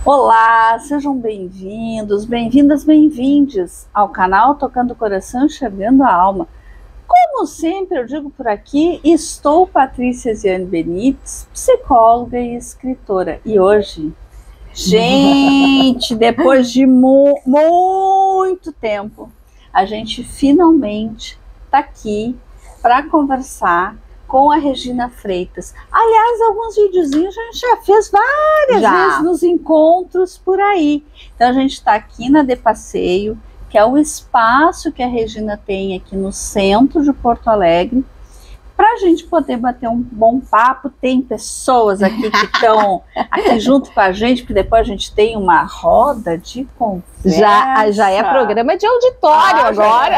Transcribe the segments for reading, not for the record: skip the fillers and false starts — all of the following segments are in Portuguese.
Olá, sejam bem-vindos, bem-vindas, bem-vindes ao canal Tocando o Coração, Enxergando a Alma. Como sempre eu digo por aqui, estou Patrícia Ziane Benites, psicóloga e escritora. E hoje, gente, depois de muito tempo, a gente finalmente está aqui para conversar com a Regina Freitas. Aliás, alguns videozinhos a gente já fez várias vezes nos encontros por aí. Então a gente está aqui na De Passeio, que é o espaço que a Regina tem aqui no centro de Porto Alegre, para a gente poder bater um bom papo. Tem pessoas aqui que estão aqui junto com a gente, porque depois a gente tem uma roda de conversa. Já é programa de auditório agora.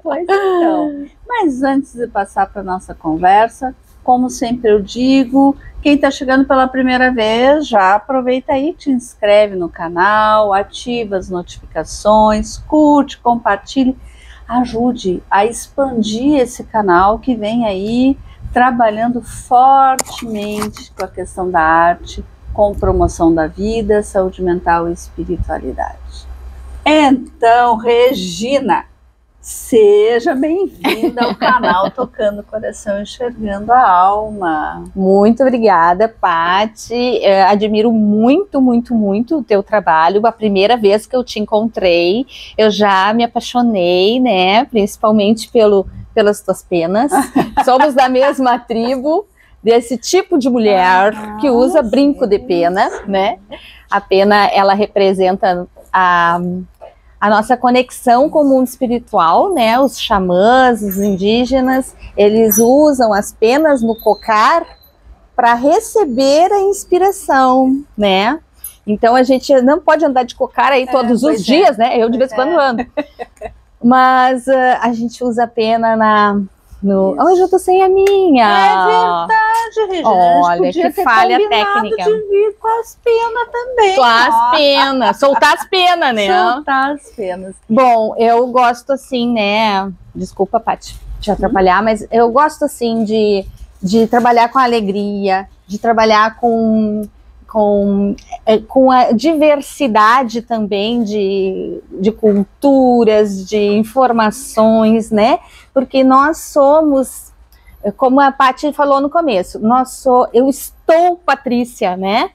Pois então. Mas antes de passar para a nossa conversa, como sempre eu digo, quem está chegando pela primeira vez, já aproveita aí, te inscreve no canal, ativa as notificações, curte, compartilhe. Ajude a expandir esse canal que vem aí trabalhando fortemente com a questão da arte, com promoção da vida, saúde mental e espiritualidade. Então, Regina, seja bem-vinda ao canal Tocando o Coração, Enxergando a Alma. Muito obrigada, Paty. Admiro muito, muito, muito o teu trabalho. A primeira vez que eu te encontrei, eu já me apaixonei, né? Principalmente pelas tuas penas. Somos da mesma tribo, desse tipo de mulher que usa brinco de pena, né? A pena, ela representa a nossa conexão com o mundo espiritual, né? Os xamãs, os indígenas, eles usam as penas no cocar para receber a inspiração, né? Então a gente não pode andar de cocar aí todos os dias, né? Eu de vez em quando ando. Mas a gente usa a pena hoje eu tô sem a minha. É verdade, Regina. Olha, que falha técnica. De vir com as penas também. Com as penas, soltar as penas, né? Soltar as penas. Bom, eu gosto assim, né? Desculpa, Paty, te atrapalhar, mas eu gosto assim de trabalhar com alegria, de trabalhar com a diversidade também de culturas, de informações, né? Porque nós somos, como a Paty falou no começo, eu estou Patrícia, né?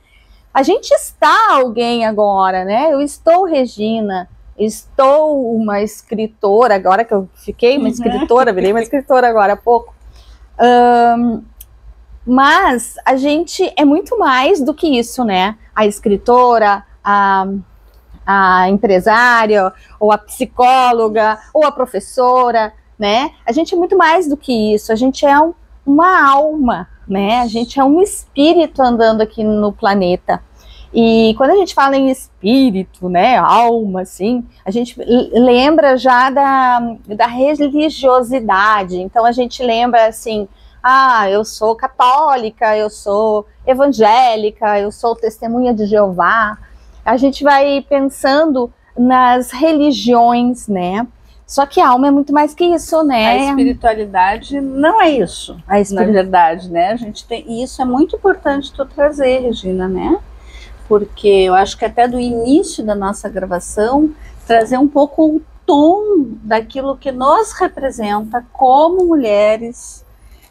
A gente está alguém agora, né? Eu estou Regina, estou uma escritora, agora que eu fiquei uma escritora, virei uma escritora agora há pouco. Mas a gente é muito mais do que isso, né? A escritora, a empresária, ou a psicóloga, ou a professora, né? A gente é muito mais do que isso. A gente é uma alma, né? A gente é um espírito andando aqui no planeta. E quando a gente fala em espírito, né? Alma, assim, a gente lembra já da religiosidade. Então a gente lembra assim, eu sou católica, eu sou evangélica, eu sou testemunha de Jeová. A gente vai pensando nas religiões, né? Só que a alma é muito mais que isso, né? A espiritualidade não é isso, na verdade, né? A gente tem, e isso é muito importante tu trazer, Regina, né? Porque eu acho que até do início da nossa gravação, trazer um pouco o tom daquilo que nos representa como mulheres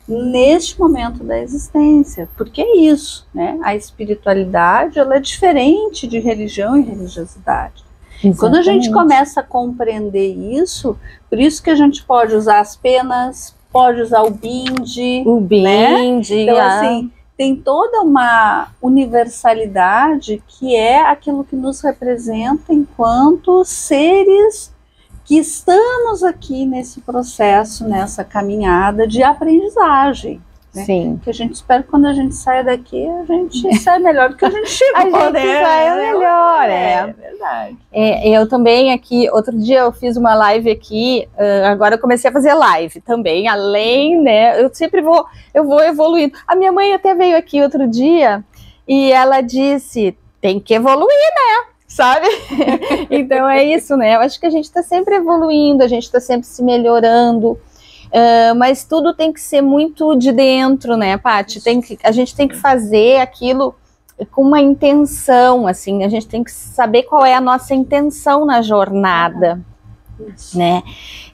neste momento da existência, porque é isso, né? A espiritualidade, ela é diferente de religião e religiosidade. Exatamente. Quando a gente começa a compreender isso, por isso que a gente pode usar as penas, pode usar o bindi, né? Então assim, tem toda uma universalidade que é aquilo que nos representa enquanto seres que estamos aqui nesse processo, nessa caminhada de aprendizagem. Né? Sim. Que a gente espera que quando a gente saia daqui, a gente saia melhor do que a gente chegou. A gente saia melhor, é verdade. Eu também aqui, outro dia eu fiz uma live aqui, agora eu comecei a fazer live também, além, né, eu vou evoluindo. A minha mãe até veio aqui outro dia e ela disse, tem que evoluir, né? Sabe? Então é isso, né? Eu acho que a gente está sempre evoluindo, a gente está sempre se melhorando, mas tudo tem que ser muito de dentro, né, Paty? A gente tem que fazer aquilo com uma intenção, assim, a gente tem que saber qual é a nossa intenção na jornada, né?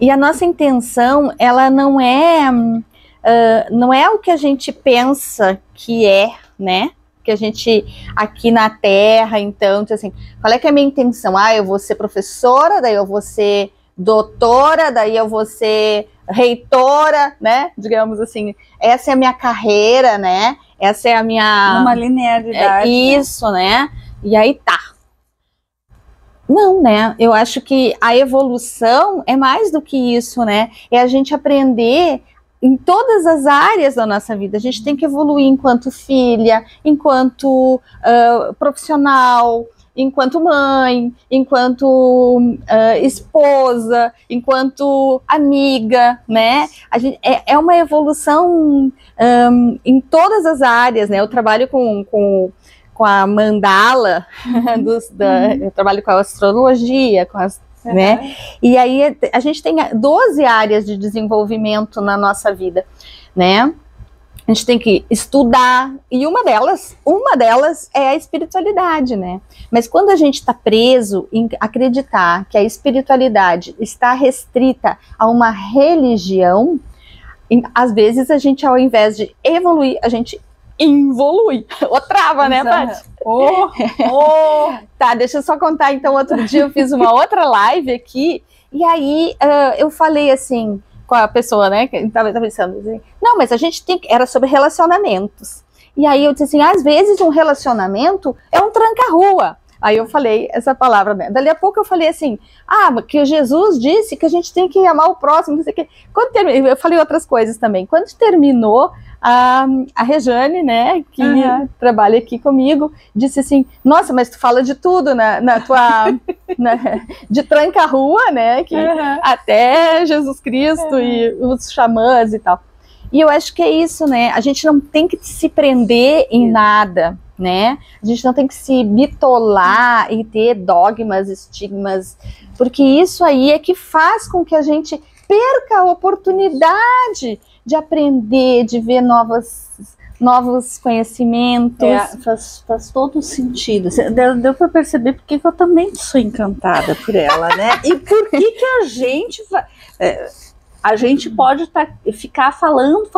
E a nossa intenção, ela não é o que a gente pensa que é, né? Que a gente, aqui na Terra, então, assim, qual é que é a minha intenção? Eu vou ser professora, daí eu vou ser doutora, daí eu vou ser reitora, né? Digamos assim, essa é a minha carreira, né? Essa é a minha... Uma linearidade. Isso, né? E aí tá. Não, né? Eu acho que a evolução é mais do que isso, né? É a gente aprender em todas as áreas da nossa vida. A gente tem que evoluir enquanto filha, enquanto profissional, enquanto mãe, enquanto esposa, enquanto amiga, né? A gente, é uma evolução em todas as áreas, né? Eu trabalho com a mandala, eu trabalho com a astrologia, com as, né? E aí a gente tem 12 áreas de desenvolvimento na nossa vida, né? A gente tem que estudar, e uma delas é a espiritualidade, né? Mas quando a gente está preso em acreditar que a espiritualidade está restrita a uma religião, às vezes a gente, ao invés de evoluir, a gente involui, ou trava, né, Paty? Tá, deixa eu só contar, então, outro dia eu fiz uma outra live aqui, e aí eu falei assim, com a pessoa, né, que estava pensando assim, não, mas a gente tem que, era sobre relacionamentos, e aí eu disse assim, às vezes um relacionamento é um tranca-rua. Aí eu falei essa palavra, né? Dali a pouco eu falei assim, que Jesus disse que a gente tem que amar o próximo, não sei o quê. Eu falei outras coisas também. Quando terminou, a Rejane, né, que trabalha aqui comigo, disse assim, nossa, mas tu fala de tudo na tua, de tranca-rua, né, que até Jesus Cristo e os xamãs e tal. E eu acho que é isso, né, a gente não tem que se prender em nada, né, a gente não tem que se bitolar e ter dogmas, estigmas, porque isso aí é que faz com que a gente perca a oportunidade de aprender, de ver novos conhecimentos. Faz todo sentido. Deu para perceber porque eu também sou encantada por ela, né? E por que a gente pode ficar falando.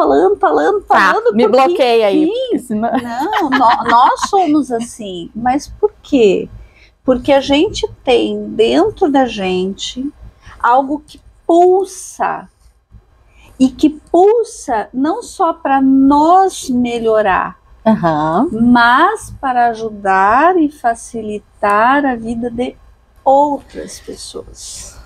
Me bloqueia aí. Não, nós somos assim. Mas por quê? Porque a gente tem dentro da gente algo que pulsa. E que pulsa não só para nos melhorar, mas para ajudar e facilitar a vida de outras pessoas.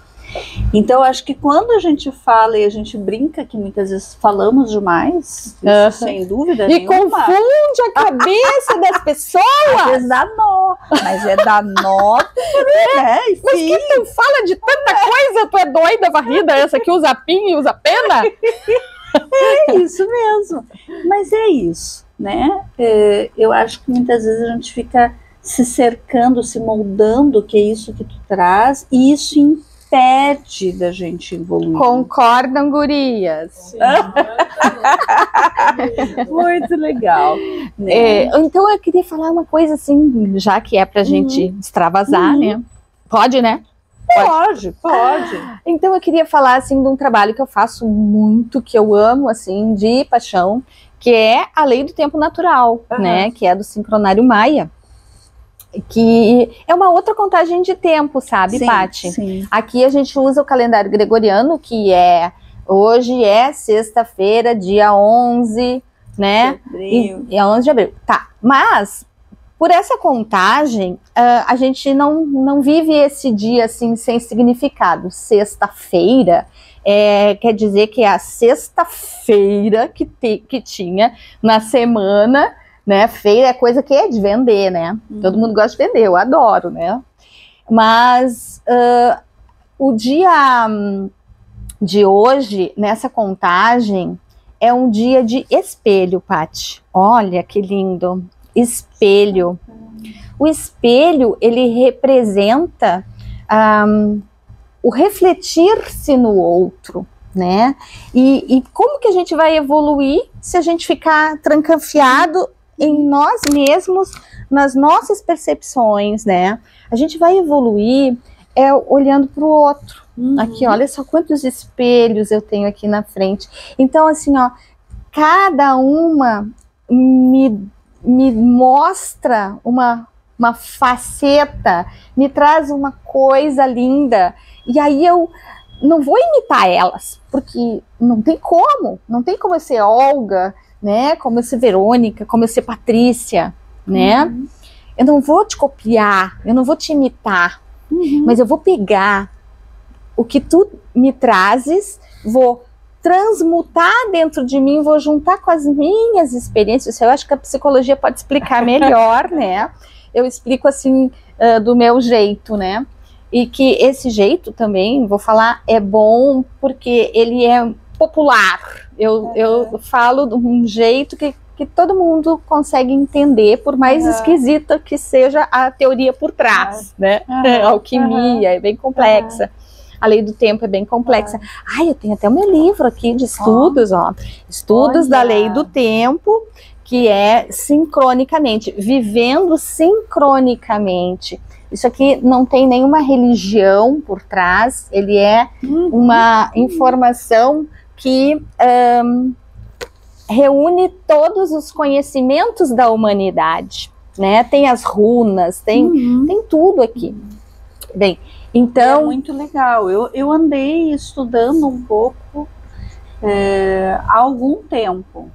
Então, acho que quando a gente fala e a gente brinca, que muitas vezes falamos demais, isso sem dúvida nenhuma. E confunde a cabeça das pessoas. Às vezes dá nó, mas é da nó, né? Mas que tu fala de tanta coisa, tu é doida, varrida, essa que usa pinho e usa pena? É isso mesmo, mas é isso, né? Eu acho que muitas vezes a gente fica se cercando, se moldando, que é isso que tu traz, e isso impede da gente evoluir. Concordam, gurias? Muito legal. Né? Então eu queria falar uma coisa assim, já que é pra gente extravasar, né? Pode, né? Pode. Então eu queria falar assim de um trabalho que eu faço muito, que eu amo assim, de paixão, que é a Lei do Tempo Natural, né? Que é do Sincronário Maia. Que é uma outra contagem de tempo, sabe, Paty? Sim. Aqui a gente usa o calendário gregoriano, que hoje é sexta-feira, dia 11, né? É 11 de abril. Tá, mas por essa contagem, a gente não vive esse dia assim sem significado. Sexta-feira quer dizer que é a sexta-feira que tinha na semana, né? Feira é coisa que é de vender, né? Todo mundo gosta de vender, eu adoro, né? Mas o dia de hoje, nessa contagem, é um dia de espelho, Paty. Olha que lindo! Espelho. O espelho, ele representa o refletir-se no outro, né? E como que a gente vai evoluir se a gente ficar trancafiado em nós mesmos, nas nossas percepções, né? A gente vai evoluir olhando para o outro. Aqui, olha só quantos espelhos eu tenho aqui na frente. Então, assim, ó, cada uma me mostra uma faceta, me traz uma coisa linda. E aí eu não vou imitar elas, porque não tem como eu ser Olga, né? Como eu ser Verônica, como eu ser Patrícia, né? Eu não vou te copiar, eu não vou te imitar, mas eu vou pegar o que tu me trazes, vou transmutar dentro de mim, vou juntar com as minhas experiências. Eu acho que a psicologia pode explicar melhor, né? Eu explico assim, do meu jeito, né? E que esse jeito também, vou falar, é bom porque ele é popular. Eu falo de um jeito que todo mundo consegue entender, por mais esquisita que seja a teoria por trás, né? A alquimia é bem complexa. A lei do tempo é bem complexa. Ai, eu tenho até o meu livro aqui de estudos, ó. Estudos da lei do tempo, que é sincronicamente, vivendo sincronicamente. Isso aqui não tem nenhuma religião por trás, ele é uma informação que reúne todos os conhecimentos da humanidade, né? Tem as runas, tem tudo aqui. Bem, então... É muito legal. Eu andei estudando um pouco há algum tempo.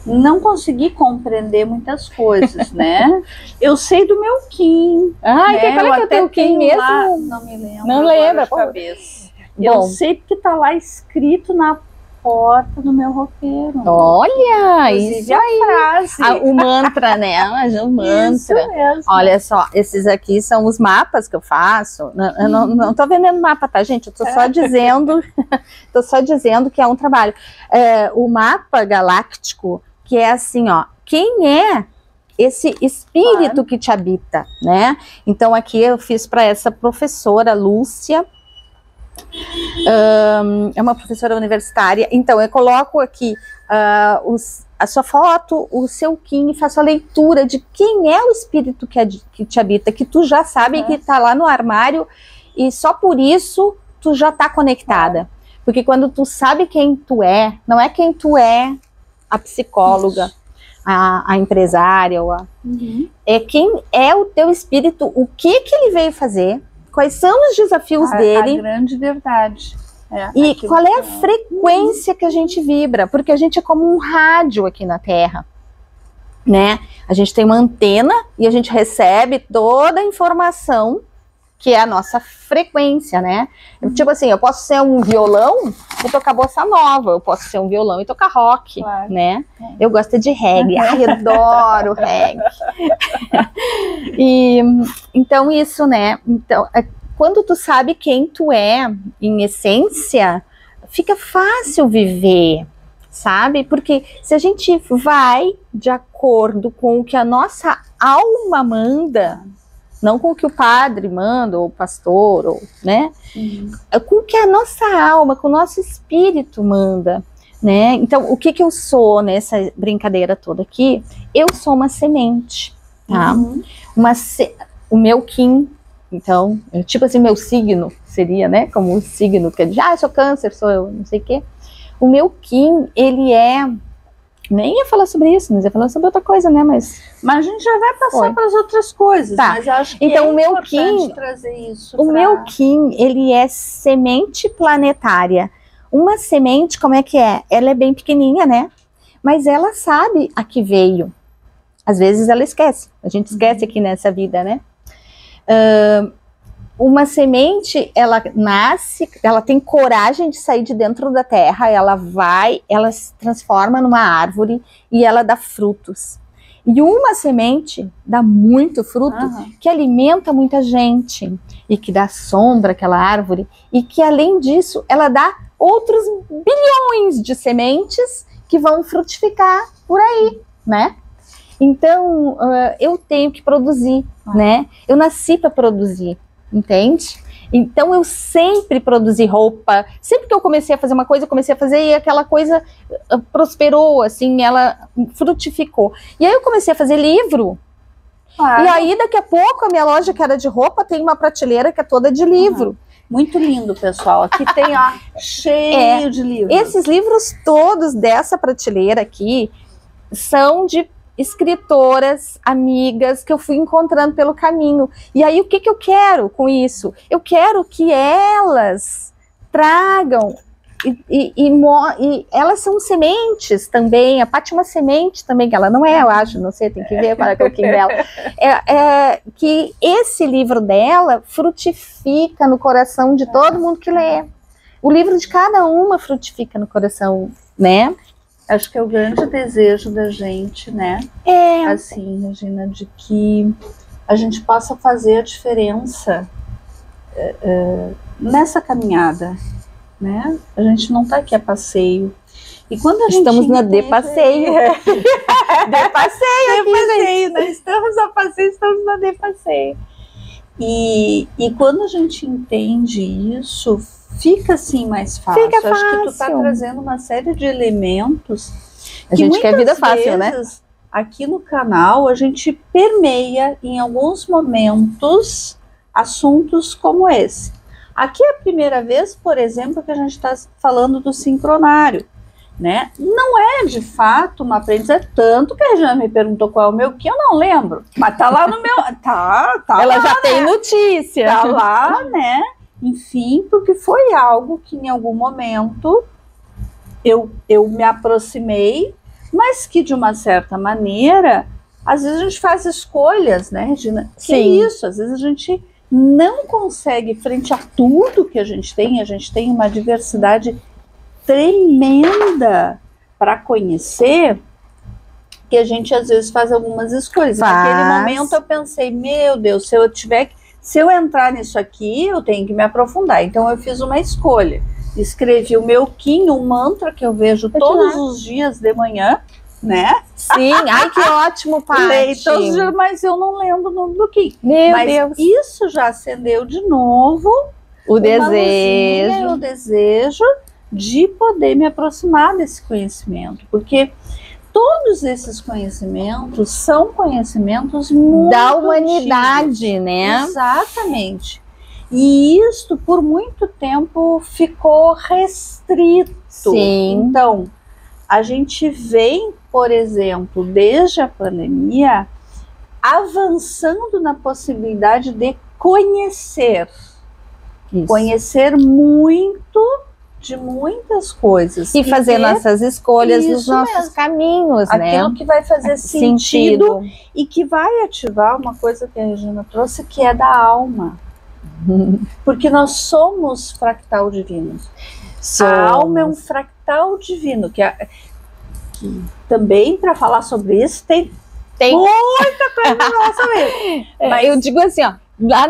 Não consegui compreender muitas coisas, né? Eu sei do meu Kim. Né? Qual é que é o teu Kim mesmo? Lá, não me lembro. Não lembra? De cabeça. Eu sei porque está lá escrito na porta do meu roupeiro. Olha, inclusive isso a aí. frase. O mantra, né? O mantra. Isso mesmo. Olha só, esses aqui são os mapas que eu faço. Eu não tô vendendo mapa, tá, gente? Eu tô só dizendo, que é um trabalho. O mapa galáctico, que é assim, ó, quem é esse espírito que te habita, né? Então aqui eu fiz para essa professora Lúcia, é uma professora universitária. Então eu coloco aqui a sua foto, o seu Kim, e faço a leitura de quem é o espírito que te habita, que tu já sabe que está lá no armário, e só por isso tu já está conectada. Porque quando tu sabe quem tu é, não é quem tu é a psicóloga, a empresária, é quem é o teu espírito, o que ele veio fazer, quais são os desafios dele. A grande verdade. E qual é a frequência que a gente vibra, porque a gente é como um rádio aqui na Terra, né? A gente tem uma antena e a gente recebe toda a informação que é a nossa frequência, né? Tipo assim, eu posso ser um violão e tocar bossa nova, eu posso ser um violão e tocar rock, né? Eu gosto de reggae, ai, adoro reggae. E então isso, né? Então, quando tu sabe quem tu é, em essência, fica fácil viver, sabe? Porque se a gente vai de acordo com o que a nossa alma manda, não com o que o padre manda, ou o pastor, ou, né? Com o que a nossa alma, com o nosso espírito manda, né? Então, o que eu sou nessa brincadeira toda aqui? Eu sou uma semente, tá? O meu Kim, então, tipo assim, meu signo seria, né? Como um signo que diz, eu sou câncer, sou eu, não sei o quê. O meu Kim, ele é... Nem ia falar sobre isso, mas ia falar sobre outra coisa, né? Mas a gente já vai passar para as outras coisas. Tá. Mas eu acho que então, é o meu importante Kim, trazer isso. O meu Kim, ele é semente planetária. Uma semente, como é que é? Ela é bem pequenininha, né? Mas ela sabe a que veio. Às vezes ela esquece. A gente esquece aqui nessa vida, né? Uma semente, ela nasce, ela tem coragem de sair de dentro da terra, ela se transforma numa árvore e ela dá frutos. E uma semente dá muito fruto, que alimenta muita gente e que dá sombra àquela árvore, e que além disso ela dá outros bilhões de sementes que vão frutificar por aí, né? Então eu tenho que produzir, né? Eu nasci para produzir. Entende? Então eu sempre produzi roupa, sempre que eu comecei a fazer uma coisa, eu comecei a fazer e aquela coisa prosperou, assim, ela frutificou. E aí eu comecei a fazer livro. Claro. E aí daqui a pouco a minha loja que era de roupa tem uma prateleira que é toda de livro. Muito lindo, pessoal. Aqui tem, ó, cheio de livros. Esses livros todos dessa prateleira aqui são de escritoras, amigas que eu fui encontrando pelo caminho. E aí o que eu quero com isso? Eu quero que elas tragam e elas são sementes também. A Paty é uma semente também, que ela não é, eu acho, não sei, tem que ver para o dela. Que esse livro dela frutifica no coração de todo mundo que lê. O livro de cada uma frutifica no coração, né? Acho que é o grande desejo da gente, né? Assim, Regina, de que a gente possa fazer a diferença nessa caminhada, né? A gente não está aqui a passeio. E quando a gente estamos na de passeio. De passeio aqui, gente. Nós estamos a passeio, estamos na de passeio. E quando a gente entende isso, fica assim mais fácil. Fica fácil. Acho que tu está trazendo uma série de elementos. A gente quer vida fácil, né? Aqui no canal a gente permeia em alguns momentos assuntos como esse. Aqui é a primeira vez, por exemplo, que a gente está falando do sincronário, né? Não é de fato uma aprendizagem, tanto que a Regina me perguntou qual é o meu, que eu não lembro, mas tá lá no meu, tá ela lá, já tem notícia, tá lá, né? Enfim, porque foi algo que em algum momento eu me aproximei, mas que de uma certa maneira, às vezes a gente faz escolhas, né, Regina? Que é isso, às vezes a gente não consegue, frente a tudo que a gente tem uma diversidade tremenda para conhecer, que a gente às vezes faz algumas escolhas. Naquele momento eu pensei, meu Deus, se eu entrar nisso aqui, eu tenho que me aprofundar. Então eu fiz uma escolha. Escrevi o meu Kim, um mantra que eu vejo todos os dias de manhã, né? Sim, ai que ótimo, Paty. Leio todos os dias, mas eu não lembro o nome do Kim. Meu Deus. Isso já acendeu de novo o desejo de poder me aproximar desse conhecimento, porque todos esses conhecimentos são conhecimentos muito da humanidade, antigos. né? Exatamente. E isto, por muito tempo, ficou restrito. Sim. Então, a gente vem, por exemplo, desde a pandemia, avançando na possibilidade de conhecer. Isso. Conhecer muito de muitas coisas. E fazer nossas escolhas nos nossos caminhos, né? Aquilo que vai fazer sentido e que vai ativar uma coisa que a Regina trouxe, que é da alma. Porque nós somos fractal divino. A alma é um fractal divino, que também, para falar sobre isso, tem muita coisa para falar sobre isso. Mas eu digo assim, ó, lá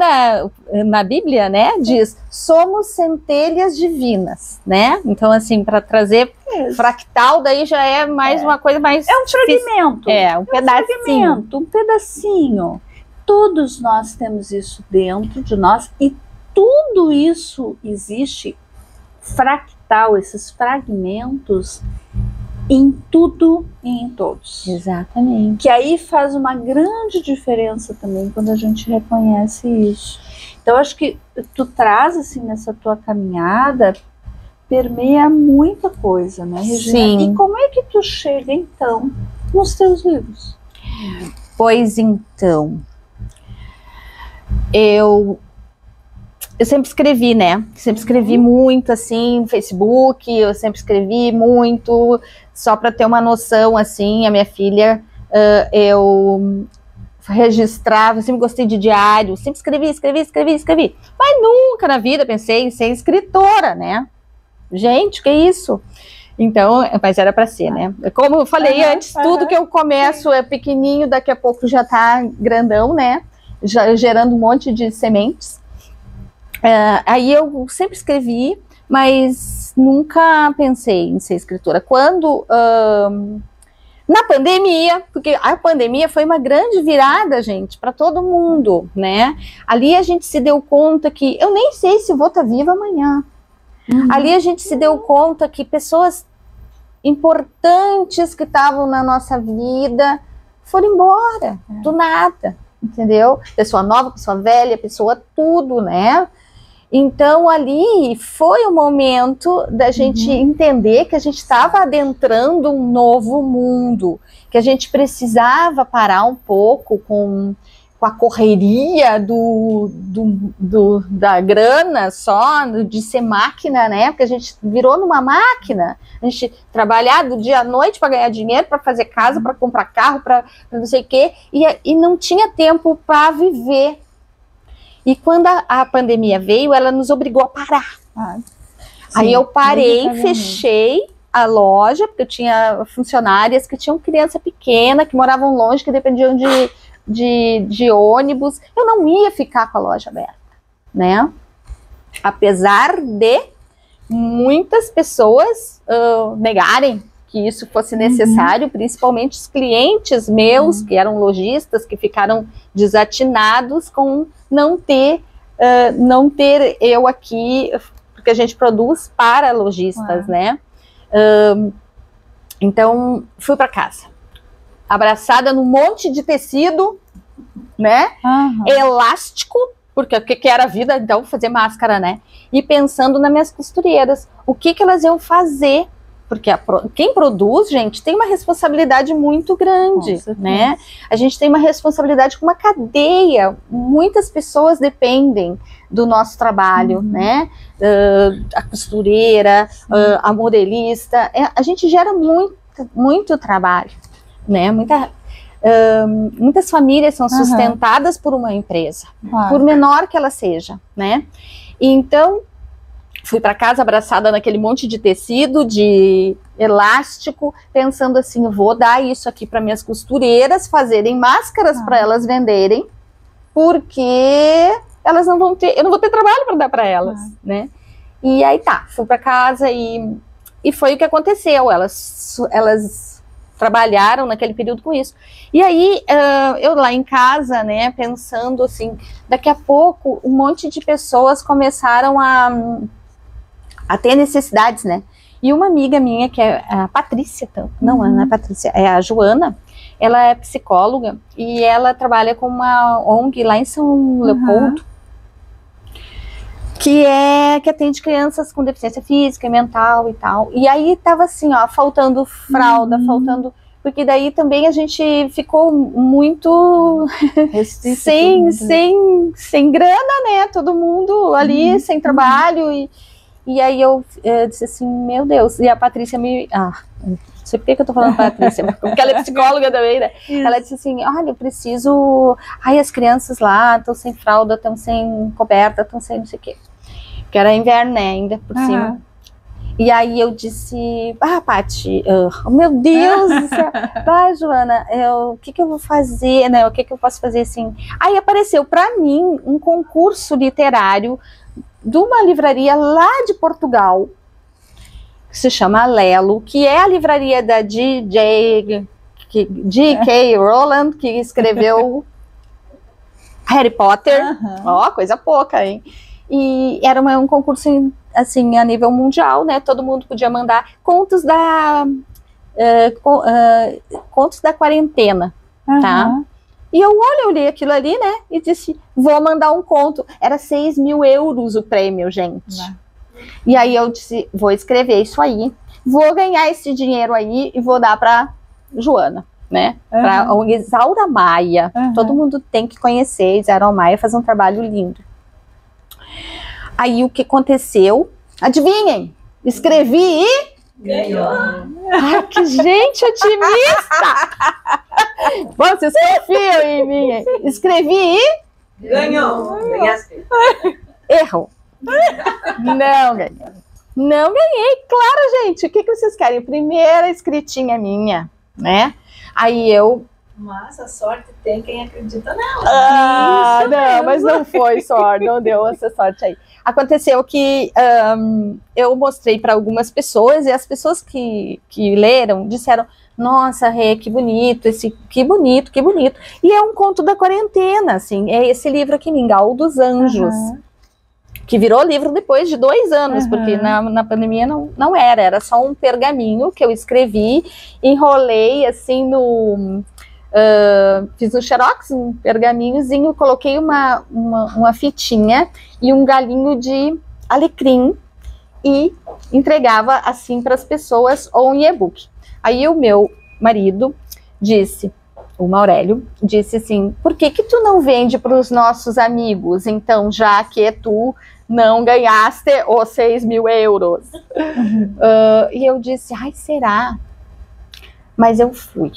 na Bíblia, né, diz, somos centelhas divinas, né? Então, assim, para trazer fractal, daí já é mais uma coisa mais... É um fragmento. Um pedacinho. Um pedacinho. Todos nós temos isso dentro de nós e tudo isso existe fractal, esses fragmentos em tudo e em todos. Exatamente. Que aí faz uma grande diferença também quando a gente reconhece isso. Então acho que tu traz assim nessa tua caminhada, permeia muita coisa, né, Regina? Sim. E como é que tu chega então nos teus livros? Pois então, eu sempre escrevi, né? Sempre escrevi muito, assim, no Facebook, eu sempre escrevi muito, só para ter uma noção, assim, a minha filha, eu registrava, eu sempre gostei de diário, sempre escrevi, mas nunca na vida pensei em ser escritora, né? Gente, que isso? Então, mas era para ser, né? Como eu falei antes, tudo que eu começo é pequenininho, daqui a pouco já tá grandão, né? Já gerando um monte de sementes. Aí eu sempre escrevi, mas nunca pensei em ser escritora. Quando Na pandemia, porque a pandemia foi uma grande virada, gente, para todo mundo, né? Ali a gente se deu conta que, eu nem sei se vou estar viva amanhã. Ali a gente se deu conta que pessoas importantes que estavam na nossa vida foram embora, do nada, entendeu? Pessoa nova, pessoa velha, pessoa tudo, né? Então ali foi o momento da gente entender que a gente estava adentrando um novo mundo, que a gente precisava parar um pouco com a correria da grana só, de ser máquina, né? Porque a gente virou numa máquina, a gente trabalhar do dia à noite para ganhar dinheiro, para fazer casa, para comprar carro, para não sei o quê, e não tinha tempo para viver. E quando a pandemia veio, ela nos obrigou a parar. Aí eu parei, fechei a loja, porque eu tinha funcionárias que tinham criança pequena, que moravam longe, que dependiam de ônibus. Eu não ia ficar com a loja aberta, né? Apesar de muitas pessoas negarem que isso fosse necessário, principalmente os clientes meus, que eram lojistas, que ficaram desatinados com não ter eu aqui, porque a gente produz para lojistas, né? Então, fui para casa, abraçada num monte de tecido, né? Elástico, porque o que era a vida, então, fazer máscara, né? E pensando nas minhas costureiras, o que elas iam fazer, porque quem produz, gente, tem uma responsabilidade muito grande, né? A gente tem uma responsabilidade com uma cadeia, muitas pessoas dependem do nosso trabalho, né? A costureira, a modelista, a gente gera muito trabalho, né? Muitas famílias são sustentadas por uma empresa, por menor que ela seja, né? Então, fui para casa abraçada naquele monte de tecido, de elástico, pensando assim, eu vou dar isso aqui para minhas costureiras fazerem máscaras para elas venderem, porque elas não vão ter, eu não vou ter trabalho para dar para elas, né? E aí fui para casa e foi o que aconteceu, elas trabalharam naquele período com isso. E aí, eu lá em casa, né, pensando assim, daqui a pouco um monte de pessoas começaram a ter necessidades, né? E uma amiga minha, que é a Patrícia, não é a Patrícia, é a Joana, ela é psicóloga e ela trabalha com uma ONG lá em São Leopoldo, que atende crianças com deficiência física e mental e tal. E aí tava assim, ó, faltando fralda, faltando... Porque daí também a gente ficou muito sem grana, né? Todo mundo ali, sem trabalho. E aí eu disse assim, meu Deus. E a Patrícia não sei por que eu tô falando Patrícia, porque ela é psicóloga também, né? Ela disse assim, olha, eu preciso... Ai, as crianças lá estão sem fralda, estão sem coberta, estão sem não sei o quê. Porque era inverno, né, ainda por cima. E aí eu disse, Paty, meu Deus do céu, Joana, o que eu vou fazer, né, o que eu posso fazer assim? Aí apareceu para mim um concurso literário de uma livraria lá de Portugal, que se chama Lelo, que é a livraria da J.K. Rowling, que escreveu Harry Potter, coisa pouca, hein? E era um concurso, assim, a nível mundial, né? Todo mundo podia mandar contos da quarentena, tá? E eu olhei aquilo ali, né? E disse, vou mandar um conto. Era 6 mil euros o prêmio, gente. E aí eu disse, vou escrever isso aí, vou ganhar esse dinheiro aí e vou dar pra Joana, né? Pra Isaura Maia. Todo mundo tem que conhecer Isaura Maia, fazer um trabalho lindo. Aí o que aconteceu? Adivinhem? Escrevi e... Ganhou! Ai, que gente otimista! Bom, vocês confiam em mim. Escrevi e... Ganhou! Ganhaste! Erro! Não ganhei. Não ganhei, claro, gente. O que vocês querem? Primeira escritinha minha, né? Aí eu Mas a sorte tem quem acredita nela. Ah, não, mas não foi sorte, não deu essa sorte aí. Aconteceu que eu mostrei para algumas pessoas e as pessoas que leram disseram: nossa, Rê, que bonito, que bonito, que bonito. E é um conto da quarentena, assim, é esse livro aqui, Mingau dos Anjos, que virou livro depois de 2 anos, porque na pandemia não era só um pergaminho que eu escrevi, enrolei assim fiz um xerox, um pergaminhozinho, coloquei uma fitinha e um galinho de alecrim e entregava assim para as pessoas ou em e-book. Aí o meu marido disse, o Maurélio, disse assim: por que tu não vende para os nossos amigos, então, já que tu não ganhaste os 6.000 euros? E eu disse: ai, será? Mas eu fui.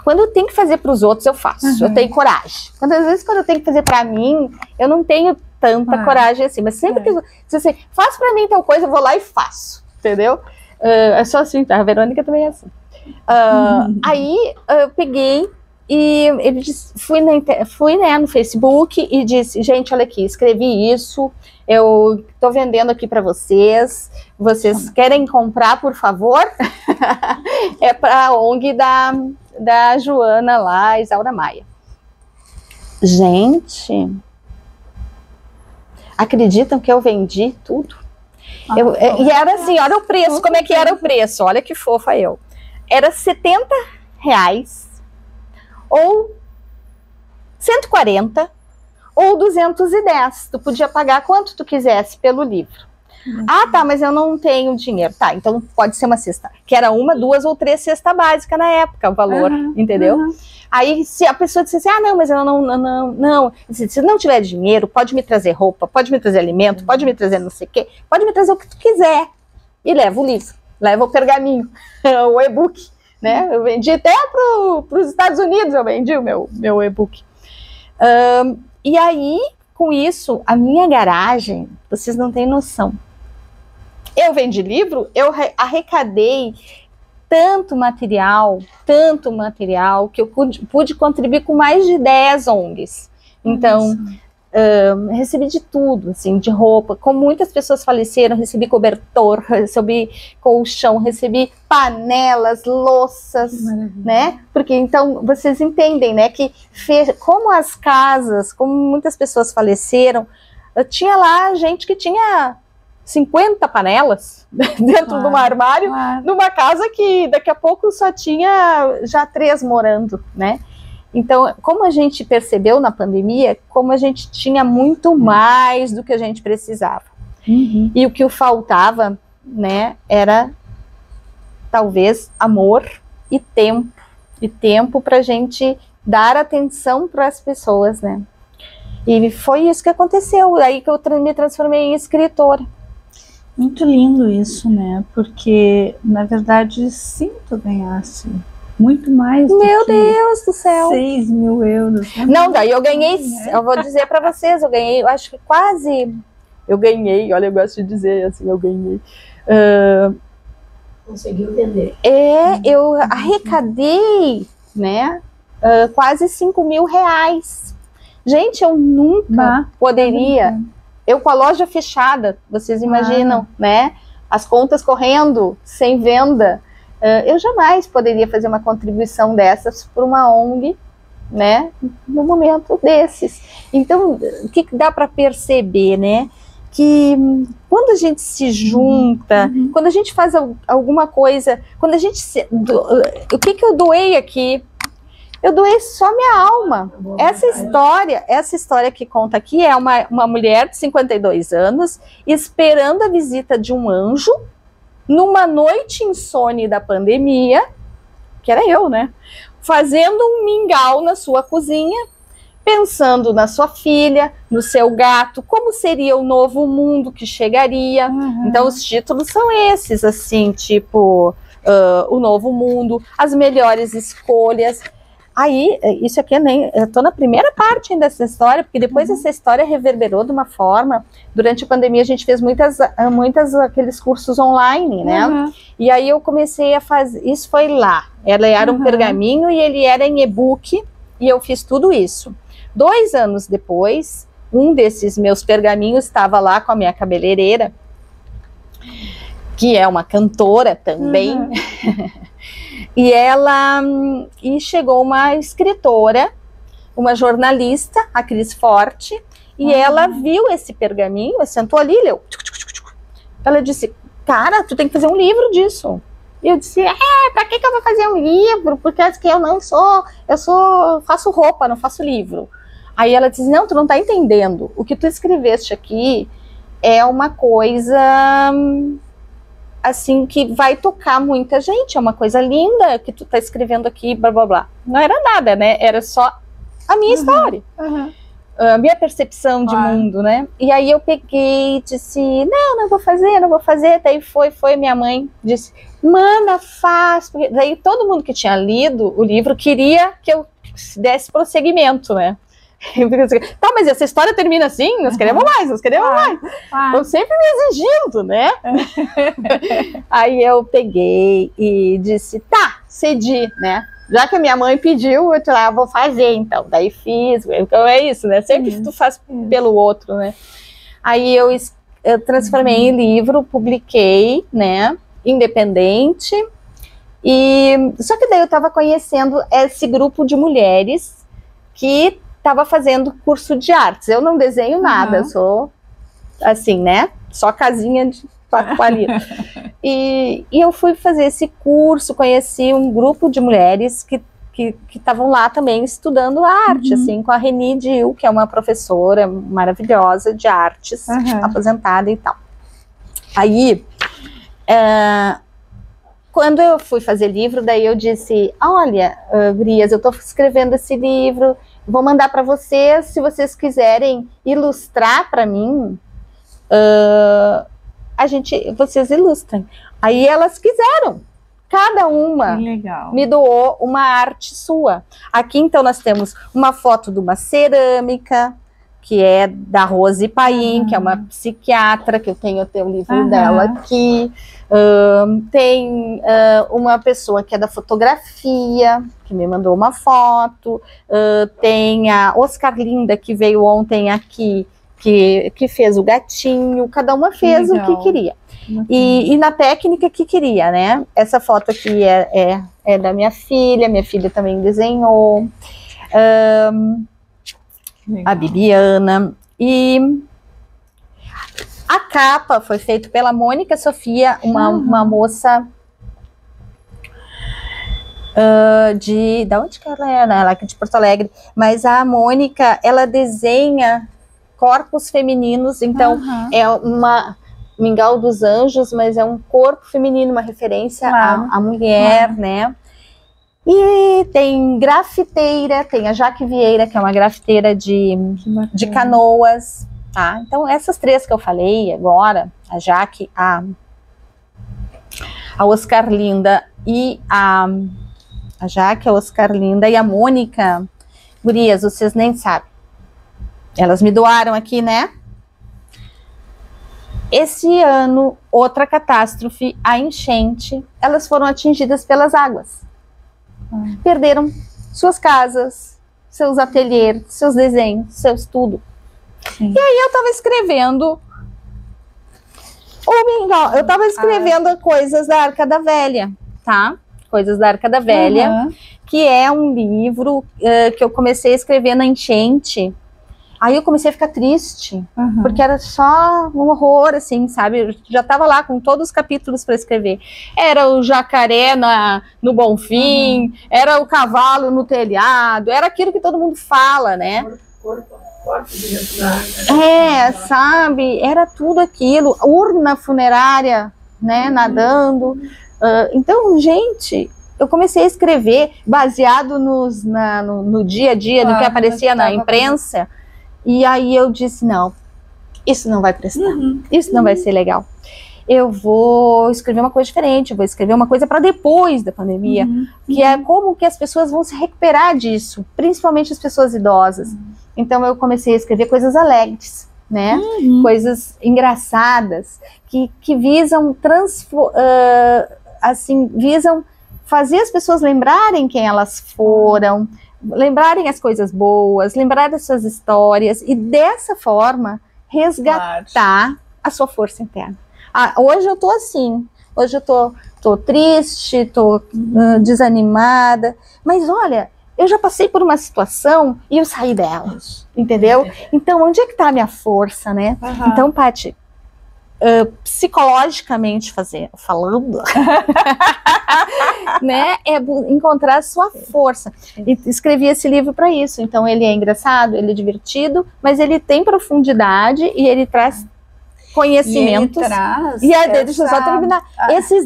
Quando eu tenho que fazer para os outros, eu faço. Eu tenho coragem. Às vezes, quando eu tenho que fazer para mim, eu não tenho tanta coragem assim. Mas sempre que se você faz para mim tal coisa, eu vou lá e faço. Entendeu? É só assim, tá? A Verônica também é assim. Aí, eu peguei e ele disse, fui no Facebook e disse: gente, olha aqui, escrevi isso, eu tô vendendo aqui para vocês querem comprar, por favor? É para a ONG da Joana lá, Isaura Maia. Gente, acreditam que eu vendi tudo? E era assim, olha o preço, como é que era o preço, olha que fofa eu. Era R$70 ou 140 ou 210. Tu podia pagar quanto tu quisesse pelo livro. Ah, tá, mas eu não tenho dinheiro. Tá, então pode ser uma cesta. Que era 1, 2 ou 3 cestas básicas na época, o valor, entendeu? Aí se a pessoa dissesse: ah, não, mas eu não. Se não tiver dinheiro, pode me trazer roupa, pode me trazer alimento, pode me trazer não sei o quê, pode me trazer o que tu quiser. E leva o livro, leva o pergaminho, o e-book, né? Eu vendi até para os Estados Unidos, eu vendi o meu e-book. E aí, com isso, a minha garagem, vocês não têm noção. Eu vendi livro, eu arrecadei tanto material, que eu pude contribuir com mais de 10 ONGs. Então, recebi de tudo, assim, de roupa. Como muitas pessoas faleceram, recebi cobertor, recebi colchão, recebi panelas, louças, né? Porque, então, vocês entendem, né, que como as casas, como muitas pessoas faleceram, tinha lá gente que tinha 50 panelas dentro de um armário, numa casa que daqui a pouco só tinha já 3 morando, né? Então, como a gente percebeu na pandemia, como a gente tinha muito mais do que a gente precisava. E o que faltava, né, era talvez amor e tempo para a gente dar atenção para as pessoas, né? E foi isso que aconteceu, aí que eu me transformei em escritora. Muito lindo isso, né? Porque, na verdade, sim, tu ganhasse muito mais do Meu que Deus do céu! 6.000 euros. Não, daí eu ganhei, eu vou dizer para vocês, eu ganhei, eu acho que quase, eu ganhei, olha, eu gosto de dizer assim, eu ganhei. Conseguiu vender. Eu arrecadei, né, quase R$5.000. Gente, eu nunca poderia... Eu com a loja fechada, vocês imaginam, né? As contas correndo, sem venda. Eu jamais poderia fazer uma contribuição dessas para uma ONG, né? No momento desses. Então, o que dá para perceber, né? Que quando a gente se junta, quando a gente faz alguma coisa, quando a gente o que eu doei aqui? Eu doei só minha alma. Essa história que conta aqui é uma mulher de 52 anos esperando a visita de um anjo numa noite insone da pandemia, que era eu, né? Fazendo um mingau na sua cozinha, pensando na sua filha, no seu gato, como seria o novo mundo que chegaria. Então os títulos são esses, assim, tipo, o novo mundo, as melhores escolhas. Aí, isso aqui eu tô na primeira parte ainda dessa história, porque depois essa história reverberou de uma forma. Durante a pandemia a gente fez muitas aqueles cursos online, né? E aí eu comecei a fazer, isso foi lá. Ela era um pergaminho e ele era em e-book, e eu fiz tudo isso. 2 anos depois, um desses meus pergaminhos estava lá com a minha cabeleireira, que é uma cantora também. E chegou uma escritora, uma jornalista, a Cris Forte, e ela viu esse pergaminho, sentou ali e leu. Ela disse, cara, tu tem que fazer um livro disso. E eu disse, pra que eu vou fazer um livro? Porque eu não sou, faço roupa, não faço livro. Aí ela disse, não, tu não tá entendendo. O que tu escreveste aqui é uma coisa assim, que vai tocar muita gente, é uma coisa linda que tu tá escrevendo aqui, blá, blá, blá. Não era nada, né? Era só a minha história. A minha percepção de mundo, né? E aí eu peguei e disse, não vou fazer. Daí foi minha mãe, disse, mana, faz. Daí todo mundo que tinha lido o livro queria que eu desse prosseguimento, né? Tá, mas essa história termina assim? Nós queremos mais, Estão sempre me exigindo, né? Aí eu peguei e disse, tá, cedi, né? Já que a minha mãe pediu, eu disse, vou fazer, então. Daí fiz, então é isso, né? Sempre tu faz pelo outro, né? Aí eu transformei em livro, publiquei, né? Independente. Só que daí eu tava conhecendo esse grupo de mulheres que estava fazendo curso de artes. Eu não desenho nada, eu sou assim, né? Só casinha de palito. E eu fui fazer esse curso, conheci um grupo de mulheres que estavam lá também estudando arte, assim, com a Reni Dil, que é uma professora maravilhosa de artes, aposentada e tal. Aí, quando eu fui fazer livro, daí eu disse, olha, gurias, eu estou escrevendo esse livro, vou mandar para vocês, se vocês quiserem ilustrar para mim, vocês ilustrem. Aí elas quiseram, cada uma me doou uma arte sua. Aqui então nós temos uma foto de uma cerâmica, que é da Rose Paim, que é uma psiquiatra, que eu tenho até o livro dela aqui. Tem uma pessoa que é da fotografia, que me mandou uma foto. Tem a Oscar Linda, que veio ontem aqui, que fez o gatinho. Cada uma fez o que queria. E na técnica que queria, né? Essa foto aqui é da minha filha também desenhou. A Bibiana. E a capa foi feita pela Mônica Sofia, uma moça da onde que ela é? Ela é aqui de Porto Alegre. Mas a Mônica, ela desenha corpos femininos, então é uma Mingau dos Anjos, mas é um corpo feminino, uma referência à mulher, né? E tem grafiteira, tem a Jaque Vieira, que é uma grafiteira de Canoas, tá? Então essas 3 que eu falei agora, a Jaque, a Oscar Linda e a Jaque, a Oscar Linda e a Mônica, gurias, vocês nem sabem. Elas me doaram aqui, né? Esse ano, outra catástrofe, a enchente, elas foram atingidas pelas águas. Perderam suas casas, seus ateliês, seus desenhos, seus tudo. Sim. E aí eu estava escrevendo eu estava escrevendo coisas da Arca da Velha, tá? Coisas da Arca da Velha, que é um livro que eu comecei a escrever na enchente. Aí eu comecei a ficar triste, porque era só um horror, assim, sabe? Eu já estava lá com todos os capítulos para escrever. Era o jacaré no Bonfim, era o cavalo no telhado, era aquilo que todo mundo fala, né? Sabe? Era tudo aquilo. Urna funerária, né? Nadando. Então, gente, eu comecei a escrever baseado no dia a dia, no que aparecia na imprensa. E aí eu disse, não, isso não vai prestar, isso não vai ser legal. eu vou escrever uma coisa diferente, eu vou escrever uma coisa para depois da pandemia, que é como que as pessoas vão se recuperar disso, principalmente as pessoas idosas. Então eu comecei a escrever coisas alegres, né? Coisas engraçadas, que visam visam fazer as pessoas lembrarem quem elas foram, lembrarem as coisas boas, lembrar das suas histórias e dessa forma resgatar a sua força interna. Hoje eu tô assim, hoje eu tô triste, tô desanimada, mas olha, eu já passei por uma situação e eu saí dela, entendeu? Então, onde é que tá a minha força, né? Então, Paty, psicologicamente falando, né, é encontrar a sua força. E escrevi esse livro para isso. Então, ele é engraçado, ele é divertido, mas ele tem profundidade e ele traz conhecimentos. Deixa eu só terminar. Esses